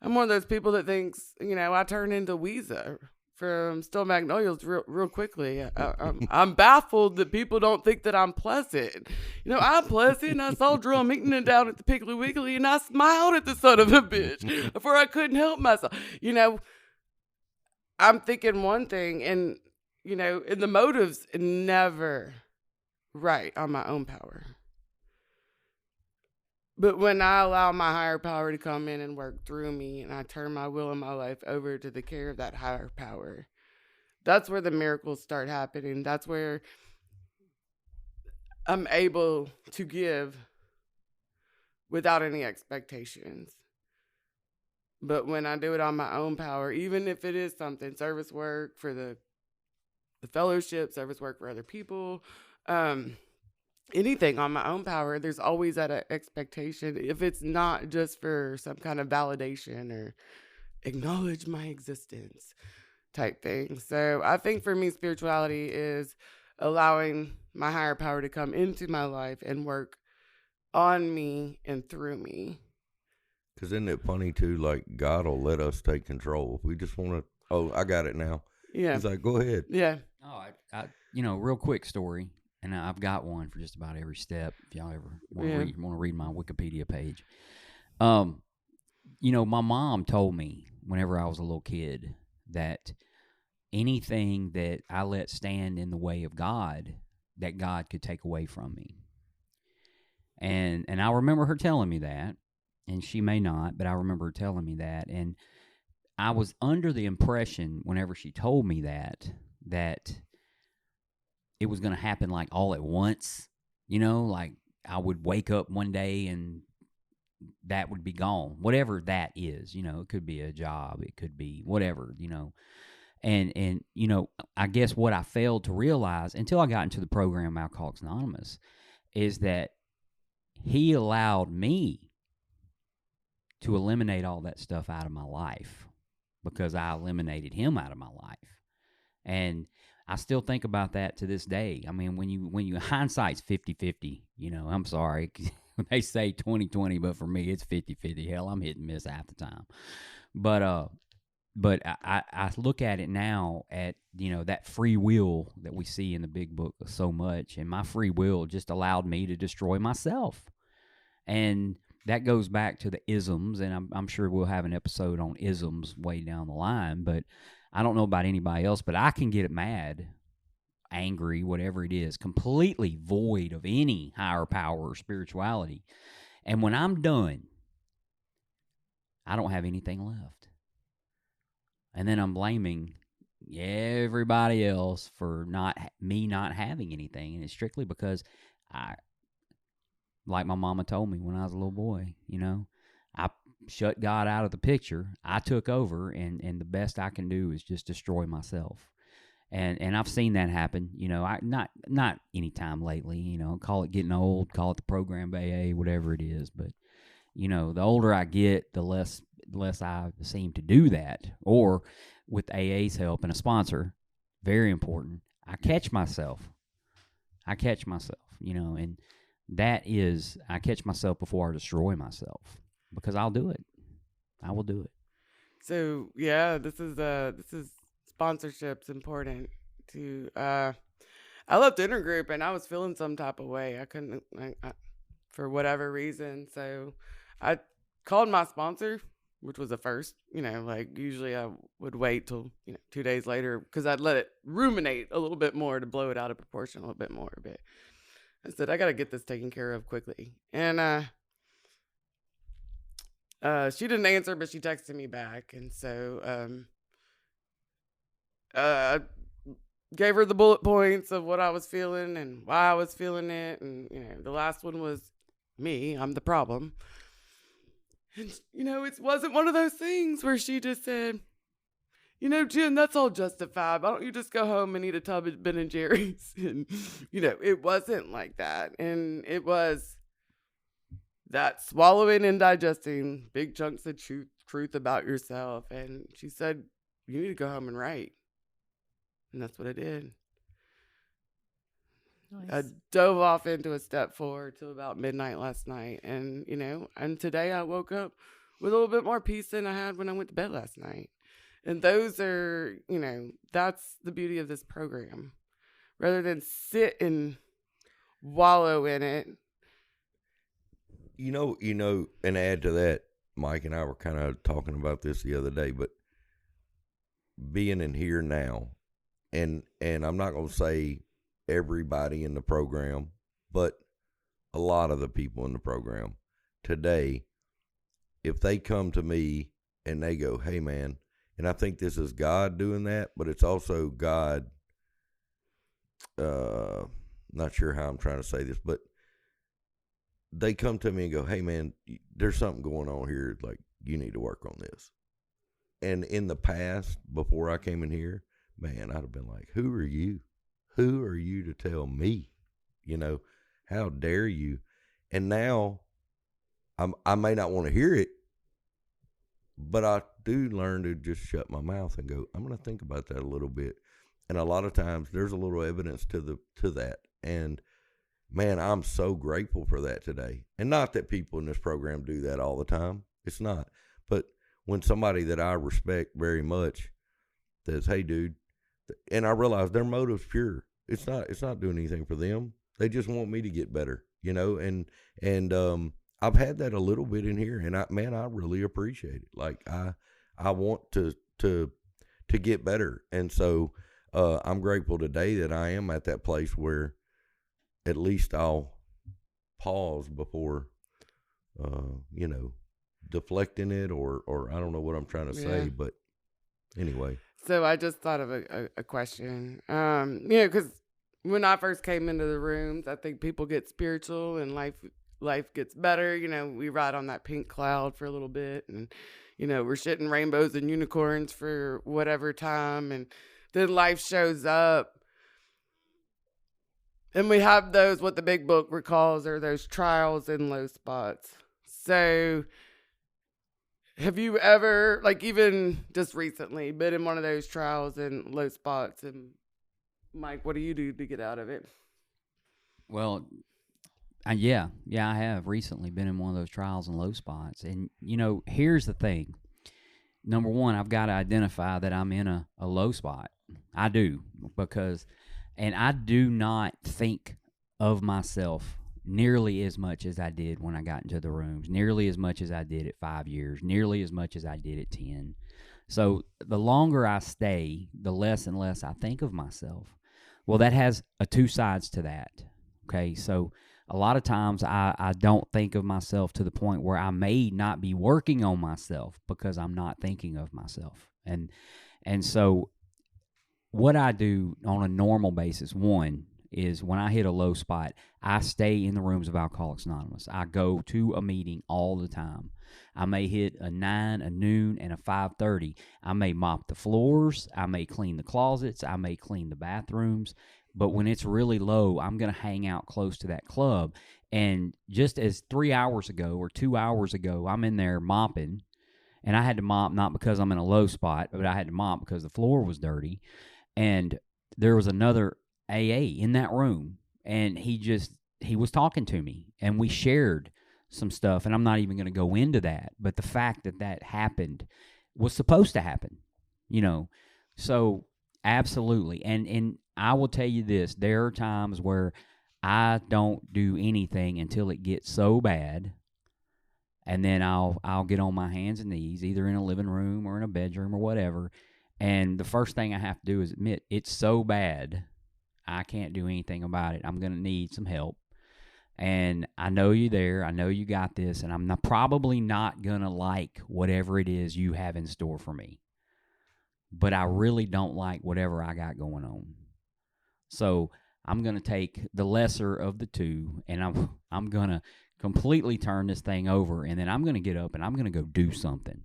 I'm one of those people that thinks, I turn into Weezer from Still Magnolias real quickly. I'm baffled that people don't think that I'm pleasant. I'm pleasant. I saw Drum eating down at the Piggly Wiggly, and I smiled at the son of a bitch, for I couldn't help myself. I'm thinking one thing, and the motive's never right on my own power. But when I allow my higher power to come in and work through me, and I turn my will and my life over to the care of that higher power, that's where the miracles start happening. That's where I'm able to give without any expectations. But when I do it on my own power, even if it is something, service work for the fellowship, service work for other people, anything on my own power, there's always that expectation, if it's not just for some kind of validation or acknowledge my existence type thing. So I think for me, spirituality is allowing my higher power to come into my life and work on me and through me. Because isn't it funny too, like God will let us take control. If we just want to, I got it now. Yeah. He's like, go ahead. Yeah. Oh, I real quick story. And I've got one for just about every step. If y'all ever want to read my Wikipedia page, my mom told me whenever I was a little kid that anything that I let stand in the way of God, that God could take away from me. And I remember her telling me that, and she may not, but I remember her telling me that, and I was under the impression whenever she told me that it was going to happen like all at once, like I would wake up one day and that would be gone, whatever that is, it could be a job, it could be whatever, and I guess what I failed to realize until I got into the program Alcoholics Anonymous is that he allowed me to eliminate all that stuff out of my life because I eliminated him out of my life. And I still think about that to this day. I mean, when you hindsight's 50-50, I'm sorry. They say 20-20, but for me it's 50-50. Hell, I'm hit and miss half the time. But I look at it now at, that free will that we see in the big book so much, and my free will just allowed me to destroy myself. And that goes back to the isms, and I'm sure we'll have an episode on isms way down the line, but I don't know about anybody else, but I can get mad, angry, whatever it is, completely void of any higher power or spirituality. And when I'm done, I don't have anything left. And then I'm blaming everybody else for not having anything, and it's strictly because like my mama told me when I was a little boy, I shut God out of the picture. I took over, and the best I can do is just destroy myself. And I've seen that happen, I not any time lately, call it getting old, call it the program AA, whatever it is. But, the older I get, the less I seem to do that. Or with AA's help and a sponsor, very important, I catch myself, and that is, I catch myself before I destroy myself, because I'll do it. I will do it. So yeah, this is sponsorship's important to. I left intergroup and I was feeling some type of way. I couldn't, for whatever reason. So I called my sponsor, which was a first. Like usually I would wait till 2 days later because I'd let it ruminate a little bit more to blow it out of proportion a little bit more. But I said, I got to get this taken care of quickly. And she didn't answer, but she texted me back. And so I gave her the bullet points of what I was feeling and why I was feeling it. And, the last one was me. I'm the problem. And, it wasn't one of those things where she just said, Jen, that's all justified. Why don't you just go home and eat a tub of Ben and Jerry's? And, it wasn't like that. And it was that swallowing and digesting big chunks of truth about yourself. And she said, you need to go home and write. And that's what I did. Nice. I dove off into a step forward till about midnight last night. And, and today I woke up with a little bit more peace than I had when I went to bed last night. And those are, that's the beauty of this program. Rather than sit and wallow in it. And add to that, Mike and I were kind of talking about this the other day, but being in here now, and I'm not going to say everybody in the program, but a lot of the people in the program today, if they come to me and they go, hey man, and I think this is God doing that, but it's also God, not sure how I'm trying to say this, but they come to me and go, hey man, there's something going on here. Like, you need to work on this. And in the past, before I came in here, man, I'd have been like, who are you? Who are you to tell me? How dare you? And now I may not want to hear it, but I do learn to just shut my mouth and go, I'm going to think about that a little bit. And a lot of times there's a little evidence to that. And man, I'm so grateful for that today. And not that people in this program do that all the time. It's not. But when somebody that I respect very much says, hey dude, and I realize their motive's pure. It's not doing anything for them. They just want me to get better, and I've had that a little bit in here, and I really appreciate it. Like I want to get better. And so I'm grateful today that I am at that place where at least I'll pause before, deflecting it or I don't know what I'm trying to say, but anyway. So I just thought of a question, because when I first came into the rooms, I think people get spiritual and life gets better. We ride on that pink cloud for a little bit and, we're shitting rainbows and unicorns for whatever time. And then life shows up. And we have those, what the big book recalls, are those trials and low spots. So have you ever, like even just recently, been in one of those trials and low spots? And Mike, what do you do to get out of it? Well, yeah, I have recently been in one of those trials and low spots. And, here's the thing. Number one, I've got to identify that I'm in a low spot. I do, and I do not think of myself nearly as much as I did when I got into the rooms, nearly as much as I did at 5 years, nearly as much as I did at 10. So the longer I stay, the less and less I think of myself. Well, that has two sides to that. Okay, so a lot of times I don't think of myself to the point where I may not be working on myself because I'm not thinking of myself. And so what I do on a normal basis, one, is when I hit a low spot, I stay in the rooms of Alcoholics Anonymous. I go to a meeting all the time. I may hit a 9, a noon, and a 5:30. I may mop the floors. I may clean the closets. I may clean the bathrooms. But when it's really low, I'm going to hang out close to that club. And just as 3 hours ago or 2 hours ago, I'm in there mopping. And I had to mop not because I'm in a low spot, but I had to mop because the floor was dirty. And there was another AA in that room, and he was talking to me, and we shared some stuff, and I'm not even going to go into that, but the fact that happened was supposed to happen, so absolutely. And I will tell you this, there are times where I don't do anything until it gets so bad, and then I'll get on my hands and knees, either in a living room or in a bedroom or whatever, and the first thing I have to do is admit it's so bad I can't do anything about it. I'm going to need some help. And I know you there. I know you got this. And I'm probably not going to like whatever it is you have in store for me. But I really don't like whatever I got going on. So I'm going to take the lesser of the two, and I'm going to completely turn this thing over. And then I'm going to get up and I'm going to go do something.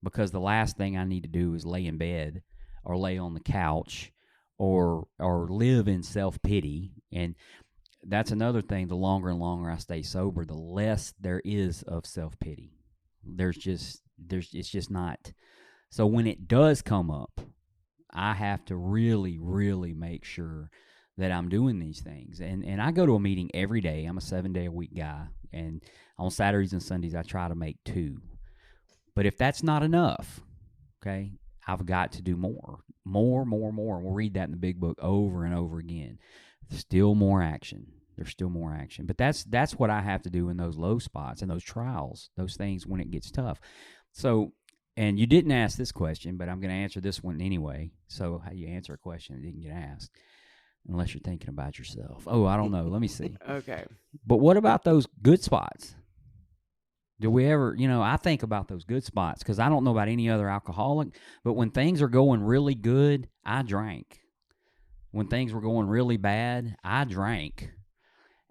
Because the last thing I need to do is lay in bed or lay on the couch or live in self-pity. And that's another thing. The longer and longer I stay sober, the less there is of self-pity. It's just not. So when it does come up, I have to really, really make sure that I'm doing these things. And I go to a meeting every day. I'm a 7-day-a-week guy. And on Saturdays and Sundays, I try to make 2. But if that's not enough, okay, I've got to do more. More. We'll read that in the big book over and over again. There's still more action. But that's what I have to do in those low spots and those trials, those things when it gets tough. So, and you didn't ask this question, but I'm going to answer this one anyway. So how you answer a question that didn't get asked, unless you're thinking about yourself. Oh, I don't know. Let me see. Okay. But what about those good spots? Do we ever, I think about those good spots because I don't know about any other alcoholic, but when things are going really good, I drank. When things were going really bad, I drank.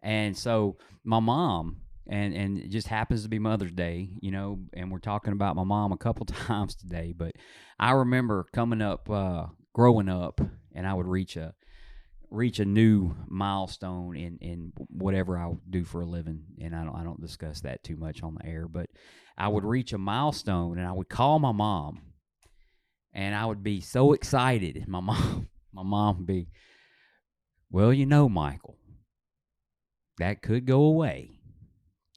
And so my mom, and it just happens to be Mother's Day, and we're talking about my mom a couple times today, but I remember growing up, and I would reach a new milestone in whatever I do for a living, and I don't discuss that too much on the air, but I would reach a milestone, and I would call my mom, and I would be so excited. My mom would be, well, Michael, that could go away.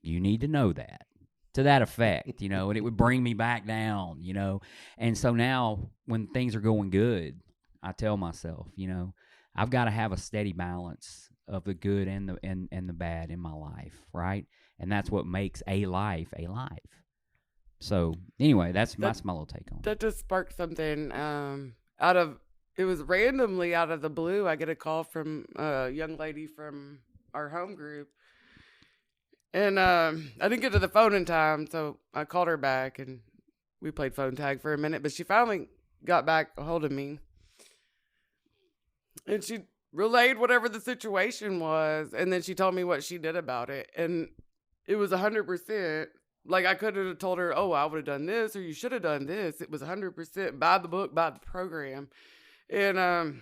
You need to know that. To that effect, and it would bring me back down, And so now when things are going good, I tell myself, I've got to have a steady balance of the good and the bad in my life, right? And that's what makes a life a life. So anyway, that's my little take on it. That just sparked something it was randomly out of the blue. I get a call from a young lady from our home group. And I didn't get to the phone in time, so I called her back and we played phone tag for a minute, but she finally got back a hold of me. And she relayed whatever the situation was, and then she told me what she did about it. And it was 100%. Like, I could have told her, oh, I would have done this, or you should have done this. It was 100% by the book, by the program. And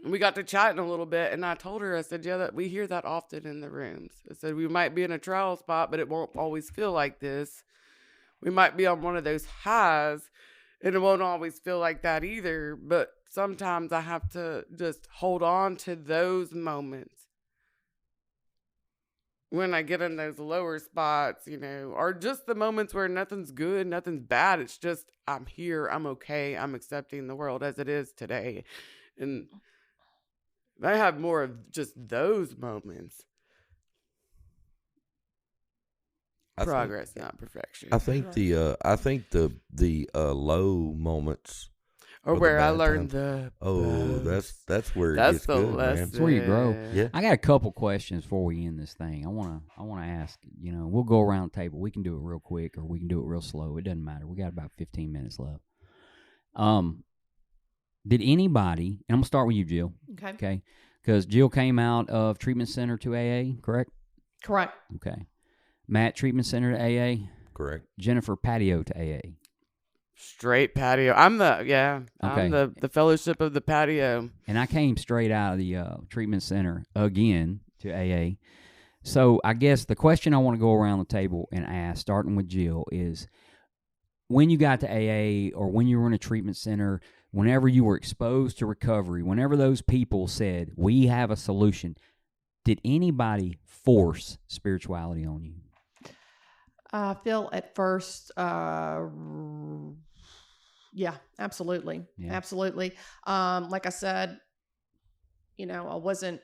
we got to chatting a little bit, and I told her, I said, yeah, that we hear that often in the rooms. I said, we might be in a trial spot, but it won't always feel like this. We might be on one of those highs, and it won't always feel like that either. But sometimes I have to just hold on to those moments when I get in those lower spots, or just the moments where nothing's good, nothing's bad. It's just, I'm here, I'm okay, I'm accepting the world as it is today. And I have more of just those moments. Progress, not perfection. I think the low moments Or the where I bad learned times. the That's where it that's gets the good, lesson. man. That's where you grow. Yeah. I got a couple questions before we end this thing. I wanna ask. We'll go around the table. We can do it real quick, or we can do it real slow. It doesn't matter. We got about 15 minutes left. Did anybody? And I'm gonna start with you, Jill. Okay. Okay, because Jill came out of treatment center to AA, correct? Correct. Okay. Matt, treatment center to AA. Correct. Jennifer, patio to AA. Straight patio. I'm the fellowship of the patio. And I came straight out of the treatment center again to AA. So I guess the question I want to go around the table and ask, starting with Jill, is when you got to AA or when you were in a treatment center, whenever you were exposed to recovery, whenever those people said, we have a solution, did anybody force spirituality on you? I feel at first, yeah, absolutely. Yeah. Absolutely. Like I said, I wasn't,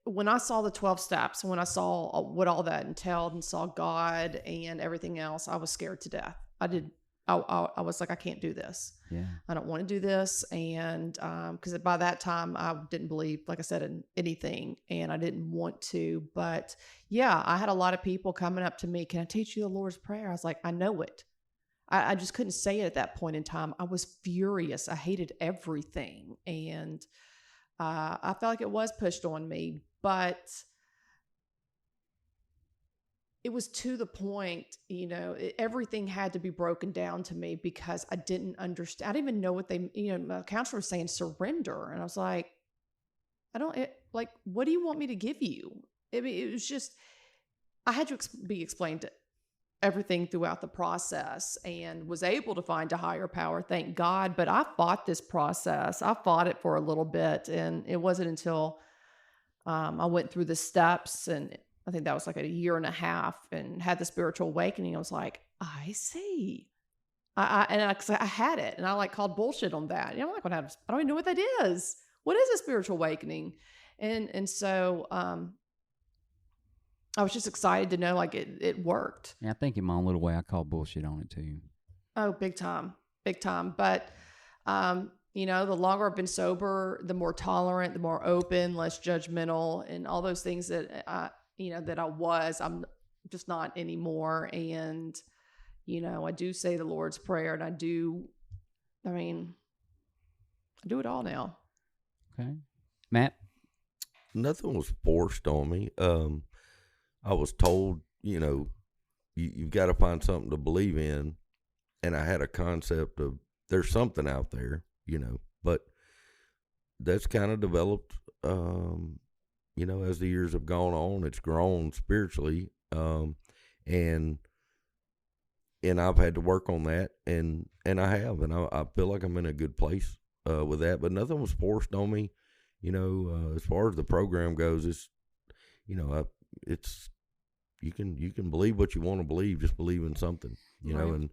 when I saw the 12 steps, when I saw what all that entailed and saw God and everything else, I was scared to death. I was like, I can't do this. Yeah. I don't want to do this. And because by that time, I didn't believe, like I said, in anything, and I didn't want to. But yeah, I had a lot of people coming up to me, can I teach you the Lord's Prayer? I was like, I know it. I just couldn't say it at that point in time. I was furious. I hated everything. And I felt like it was pushed on me. But it was to the point, everything had to be broken down to me because I didn't understand. I didn't even know what my counselor was saying, surrender. And I was like, what do you want me to give you? I mean, it was just, I had to be explained everything throughout the process and was able to find a higher power, thank God. But I fought this process. I fought it for a little bit. And it wasn't until I went through the steps, and I think that was like a year and a half, and had the spiritual awakening. I was like, I see. I had it, and I called bullshit on that. I'm like, I don't even know what that is. What is a spiritual awakening? And so I was just excited to know it worked. Yeah, I think in my own little way, I call bullshit on it too. Oh, big time. But the longer I've been sober, the more tolerant, the more open, less judgmental, and all those things that that I was, I'm just not anymore. And, I do say the Lord's Prayer, and I do it all now. Okay. Matt? Nothing was forced on me. I was told, you've got to find something to believe in. And I had a concept of there's something out there, but that's kind of developed, as the years have gone on, it's grown spiritually. And I've had to work on that, and I have, and I feel like I'm in a good place with that. But nothing was forced on me, as far as the program goes. It's, it's you can believe what you want to believe, just believe in something, Right.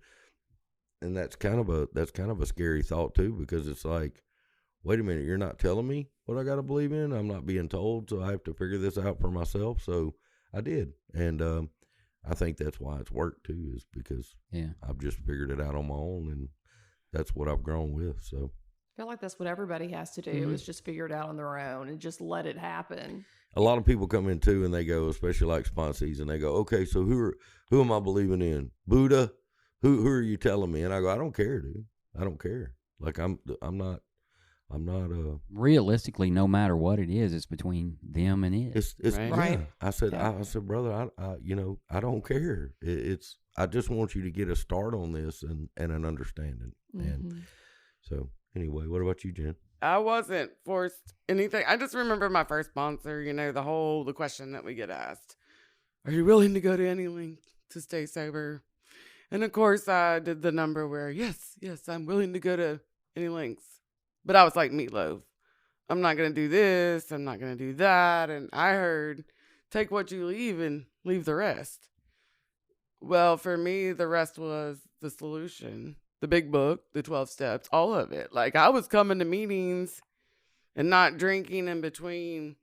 and that's kind of a scary thought too, because it's like, wait a minute, you're not telling me what I got to believe in. I'm not being told, so I have to figure this out for myself. So I did, and I think that's why it's worked too, is because I've just figured it out on my own, and that's what I've grown with. So I feel like that's what everybody has to do, Mm-hmm. is just figure it out on their own and just let it happen. a lot of people come in too, and they go, especially like sponsees, and they go, okay, so who am I believing in? Buddha? Who are you telling me? And I go, I don't care, dude. I don't care. Like I'm not. Realistically, no matter what it is, it's between them and it. It's Right. yeah. Right. I said, brother, I don't care. I just want you to get a start on this and an understanding. And Mhm. so anyway, what about you, Jen? I wasn't forced anything. I just remember my first sponsor, the question that we get asked, are you willing to go to any length to stay sober? And of course I did the number where, yes, I'm willing to go to any lengths. But I was like Meatloaf. I'm not going to do this. I'm not going to do that. And I heard, take what you leave and leave the rest. Well, for me, the rest was the solution. The big book, the 12 steps, all of it. Like, I was coming to meetings and not drinking in between.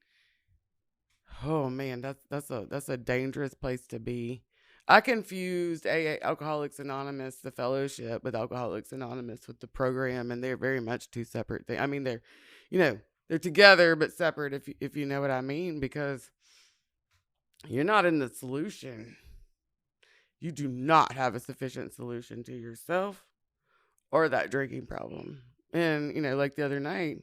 Oh man, that's a dangerous place to be. I confused AA, Alcoholics Anonymous, the fellowship, with Alcoholics Anonymous with the program, and they're very much two separate things. I mean, they're, they're together but separate, if you know what I mean, because you're not in the solution. You do not have a sufficient solution to yourself or that drinking problem. And, like the other night,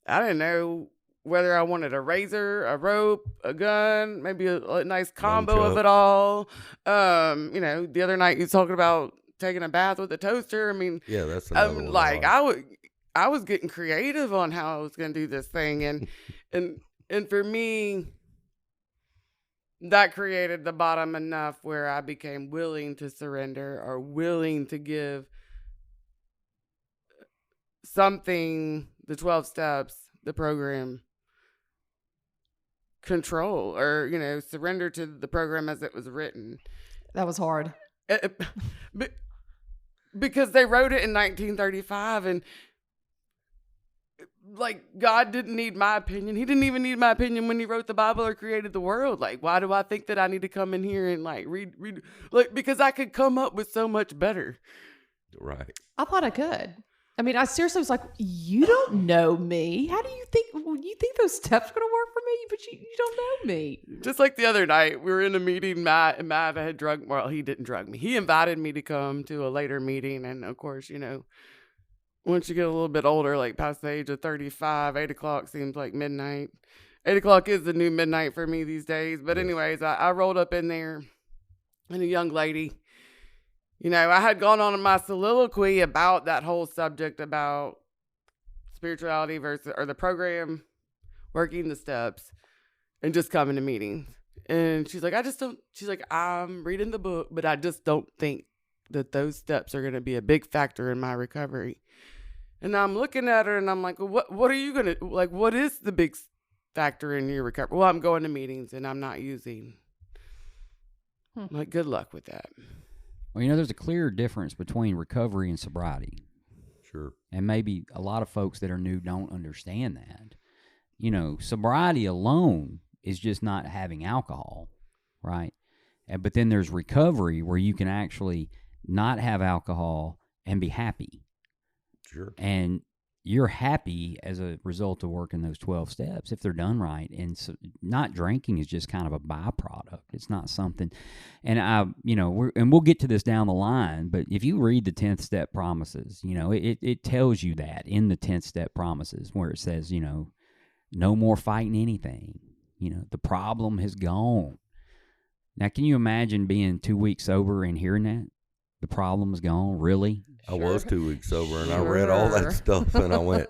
I didn't know whether I wanted a razor, a rope, a gun, maybe a nice combo of it all. The other night you was talking about taking a bath with a toaster. I mean, yeah, that's another one. Like I was getting creative on how I was going to do this thing, and for me, that created the bottom enough where I became willing to surrender or willing to give something, the 12 steps, the program, control, or surrender to the program as it was written. That was hard. Because they wrote it in 1935, and like, God didn't need my opinion. He didn't even need my opinion when he wrote the Bible or created the world. Like, why do I think that I need to come in here and like read like, because I could come up with so much better. Right. I thought I could. I mean, I seriously was like, you don't know me. How do you think those steps are going to work for me? But you don't know me. Just like the other night, we were in a meeting, Matt had drunk. Well, he didn't drug me. He invited me to come to a later meeting. And of course, once you get a little bit older, like past the age of 35, 8 o'clock seems like midnight. 8 o'clock is the new midnight for me these days. But anyways, I rolled up in there, and a young lady, I had gone on my soliloquy about that whole subject about spirituality versus, or the program, working the steps, and just coming to meetings. And she's like, I'm reading the book, but I just don't think that those steps are going to be a big factor in my recovery. And I'm looking at her and I'm like, well, what are you going to, like, what is the big factor in your recovery? Well, I'm going to meetings and I'm not using. I'm like, good luck with that. Well, there's a clear difference between recovery and sobriety. Sure. And maybe a lot of folks that are new don't understand that. Sobriety alone is just not having alcohol, right? But then there's recovery where you can actually not have alcohol and be happy. Sure. And you're happy as a result of working those 12 steps if they're done right. And so not drinking is just kind of a byproduct. It's not something. And we'll get to this down the line, but if you read the 10th step promises, it tells you that in the 10th step promises where it says, no more fighting anything. The problem has gone. Now, can you imagine being 2 weeks sober and hearing that? The problem is gone, really? I was 2 weeks sober, and I read all that stuff, and I went,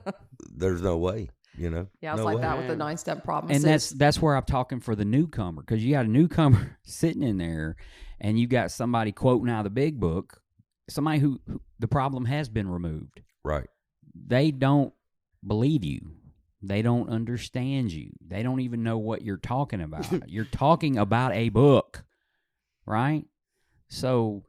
"There's no way," Yeah, I was like that with the 9-step promises. And that's where I'm talking for the newcomer, because you got a newcomer sitting in there, and you got somebody quoting out of the big book, somebody who the problem has been removed. Right. They don't believe you. They don't understand you. They don't even know what you're talking about. You're talking about a book, right? So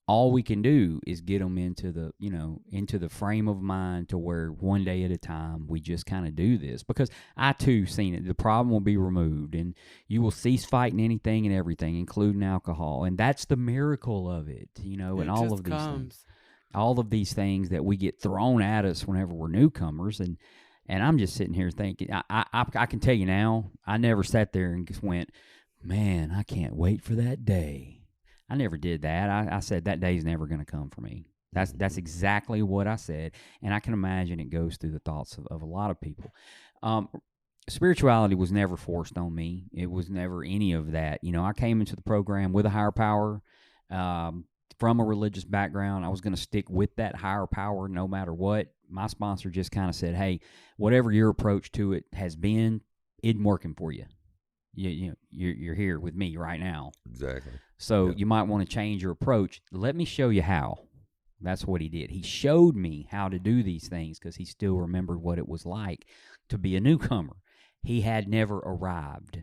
all we can do is get them into the frame of mind to where one day at a time we just kind of do this. Because I too seen it. The problem will be removed, and you will cease fighting anything and everything, including alcohol. And that's the miracle of it, and all of these things. All of these things that we get thrown at us whenever we're newcomers, and I'm just sitting here thinking, I can tell you now, I never sat there and just went, man, I can't wait for that day. I never did that. I said that day's never going to come for me. That's exactly what I said, and I can imagine it goes through the thoughts of a lot of people. Spirituality was never forced on me. It was never any of that. I came into the program with a higher power. From a religious background, I was going to stick with that higher power no matter what. My sponsor just kind of said, hey, whatever your approach to it has been, it's working for you. You're here with me right now. Exactly. So you might want to change your approach. Let me show you how. That's what he did. He showed me how to do these things because he still remembered what it was like to be a newcomer. He had never arrived.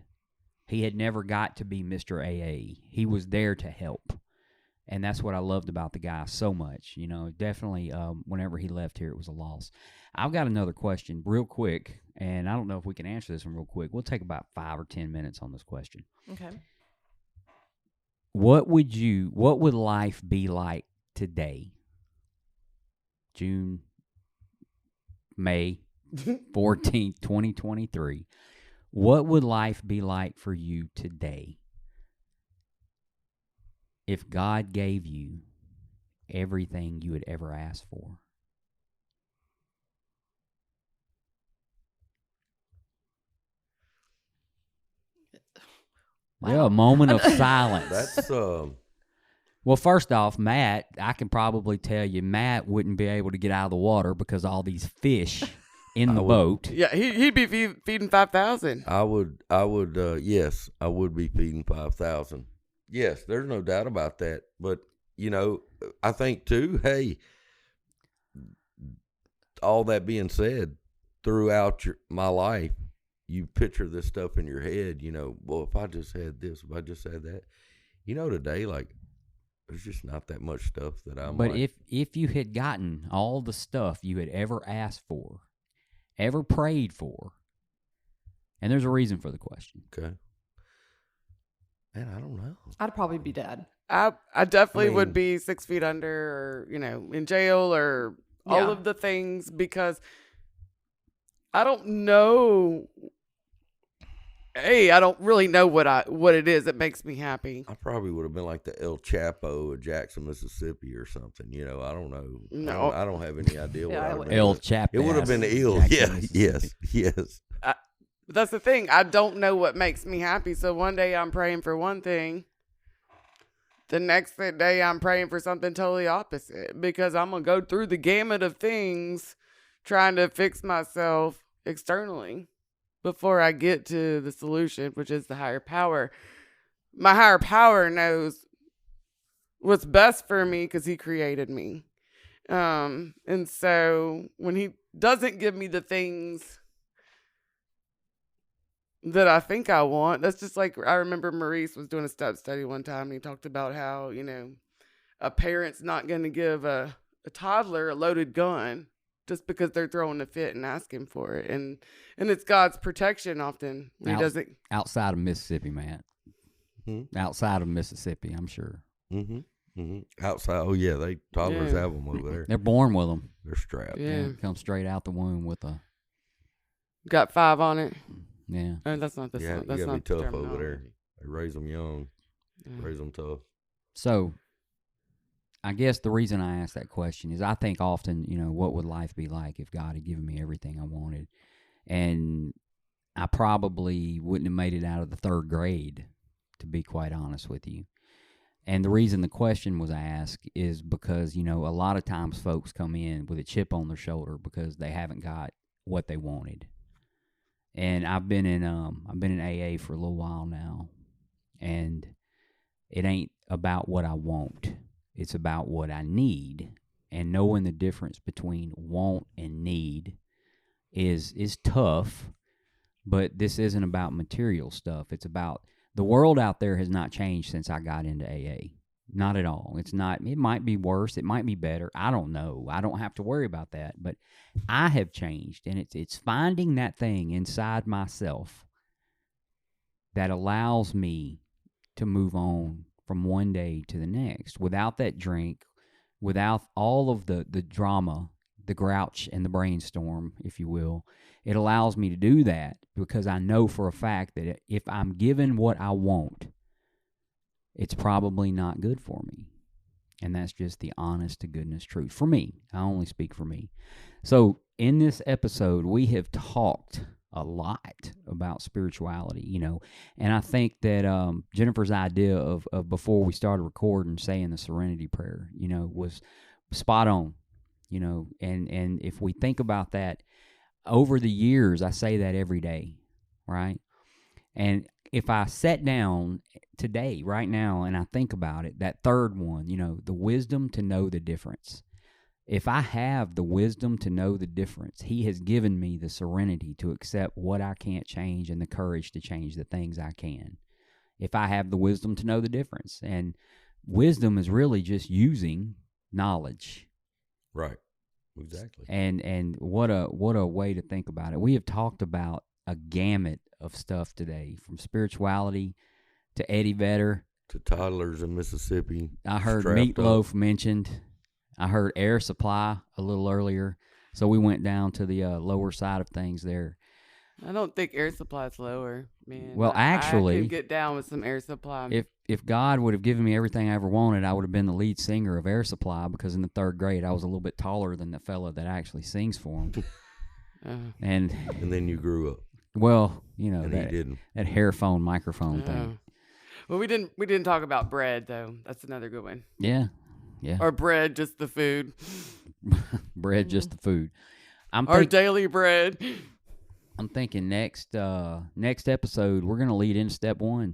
He had never got to be Mr. AA. He was there to help. And that's what I loved about the guy so much. Definitely whenever he left here, it was a loss. I've got another question real quick, and I don't know if we can answer this one real quick. We'll take about 5 or 10 minutes on this question. Okay. what would life be like today? May 14th, 2023. What would life be like for you today if God gave you everything you had ever asked for? Wow. Yeah, a moment of silence. That's Well, first off, Matt, I can probably tell you, Matt wouldn't be able to get out of the water because all these fish in the boat. Yeah, he'd be feeding 5,000. I would yes, I would be feeding 5,000. Yes, there's no doubt about that. But I think too, hey, all that being said, throughout my life, you picture this stuff in your head. Well, if I just had this, if I just had that, today, like, there's just not that much stuff that I'm. But like, if you had gotten all the stuff you had ever asked for, ever prayed for, and there's a reason for the question. Okay. Man, I don't know. I'd probably be dead. I definitely would mean- be 6 feet under, or in jail, or all Yeah. of the things, because I don't know. Hey, I don't really know what it is that makes me happy. I probably would have been like the El Chapo of Jackson, Mississippi, or something. I don't know. No. I don't have any idea what Yeah, I I would would- have been. El Chap. It would have been ill. Jackson, Yeah. Mississippi. Yes. But that's the thing. I don't know what makes me happy. So one day I'm praying for one thing. The next day I'm praying for something totally opposite, because I'm going to go through the gamut of things trying to fix myself externally before I get to the solution, which is the higher power. My higher power knows what's best for me because he created me. And so when he doesn't give me the things that I think I want, that's just like, I remember Maurice was doing a step study one time, and he talked about how, a parent's not going to give a toddler a loaded gun just because they're throwing a fit and asking for it. And it's God's protection often when he doesn't. Outside of Mississippi, Matt. Outside of Mississippi, I'm sure. Outside. Oh yeah, toddlers Yeah. have them over there. They're born with them. They're strapped. Yeah. Come straight out the womb with a, Got 5 on it. yeah. That's not the Yeah, that's you gotta not be the tough over there. terminology. They raise them young. Yeah. Raise them tough. So, I guess the reason I asked that question is I think often, what would life be like if God had given me everything I wanted? And I probably wouldn't have made it out of the 3rd grade, to be quite honest with you. And the reason the question was asked is because, a lot of times folks come in with a chip on their shoulder because they haven't got what they wanted. And I've been in AA for a little while now, and it ain't about what I want. It's about what I need. And knowing the difference between want and need is tough, but this isn't about material stuff. It's about the world out there has not changed since I got into AA. Not at all. It's not. It might be worse. It might be better. I don't know. I don't have to worry about that. But I have changed, and it's finding that thing inside myself that allows me to move on from one day to the next without that drink, without all of the drama, the grouch and the brainstorm, if you will. It allows me to do that because I know for a fact that if I'm given what I want, it's probably not good for me. And that's just the honest to goodness truth. For me, I only speak for me. So in this episode, we have talked a lot about spirituality, and I think that Jennifer's idea of before we started recording saying the serenity prayer, was spot on, and if we think about that over the years, I say that every day, right? And if I sat down today, right now, and I think about it, that 3rd one, the wisdom to know the difference. If I have the wisdom to know the difference, he has given me the serenity to accept what I can't change and the courage to change the things I can. If I have the wisdom to know the difference. And wisdom is really just using knowledge. Right. Exactly. And what a way to think about it. We have talked about a gamut of stuff today, from spirituality to Eddie Vedder to toddlers in Mississippi. I heard strapped meatloaf up. mentioned. I heard air supply a little earlier. So we went down to the lower side of things there. I don't think air supply's lower, man. Well, I actually, could get down with some air supply. If God would have given me everything I ever wanted, I would have been the lead singer of Air Supply, because in the 3rd grade I was a little bit taller than the fella that actually sings for him. And then you grew up, well, you know, and he didn't. that hairphone microphone thing. Well, we didn't talk about bread though. That's another good one. Yeah. Or bread, just the food. Bread, just the food. Our daily bread. I'm thinking next episode we're gonna lead into step 1,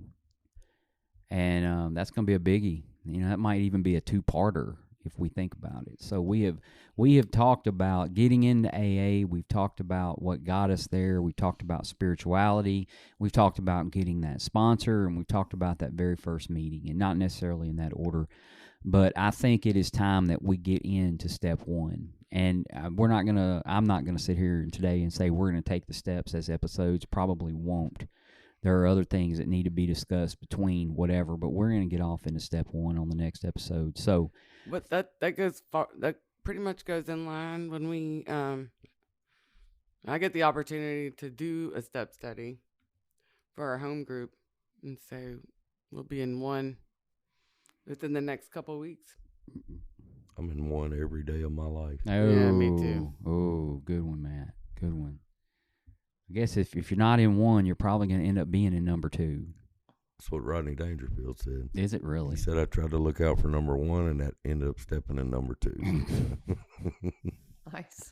and that's gonna be a biggie. You know, that might even be a 2-parter if we think about it. So we have talked about getting into AA. We've talked about what got us there. We've talked about spirituality. We've talked about getting that sponsor, and we've talked about that very first meeting, and not necessarily in that order. But I think it is time that we get into step 1. And I'm not going to sit here today and say we're going to take the steps as episodes. Probably won't. There are other things that need to be discussed between whatever, but we're going to get off into step 1 on the next episode. So, but that goes far. That pretty much goes in line when we I get the opportunity to do a step study for our home group, and so we'll be in one within the next couple of weeks. I'm in one every day of my life. oh, Yeah, me too. Oh, good one, Matt. Good one. I guess if you're not in one, you're probably going to end up being in number 2. That's what Rodney Dangerfield said. Is it really? He said I tried to look out for number 1, and that ended up stepping in number 2. Nice.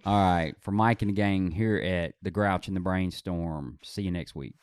All right. For Mike and the gang here at The Grouch and the Brainstorm, see you next week.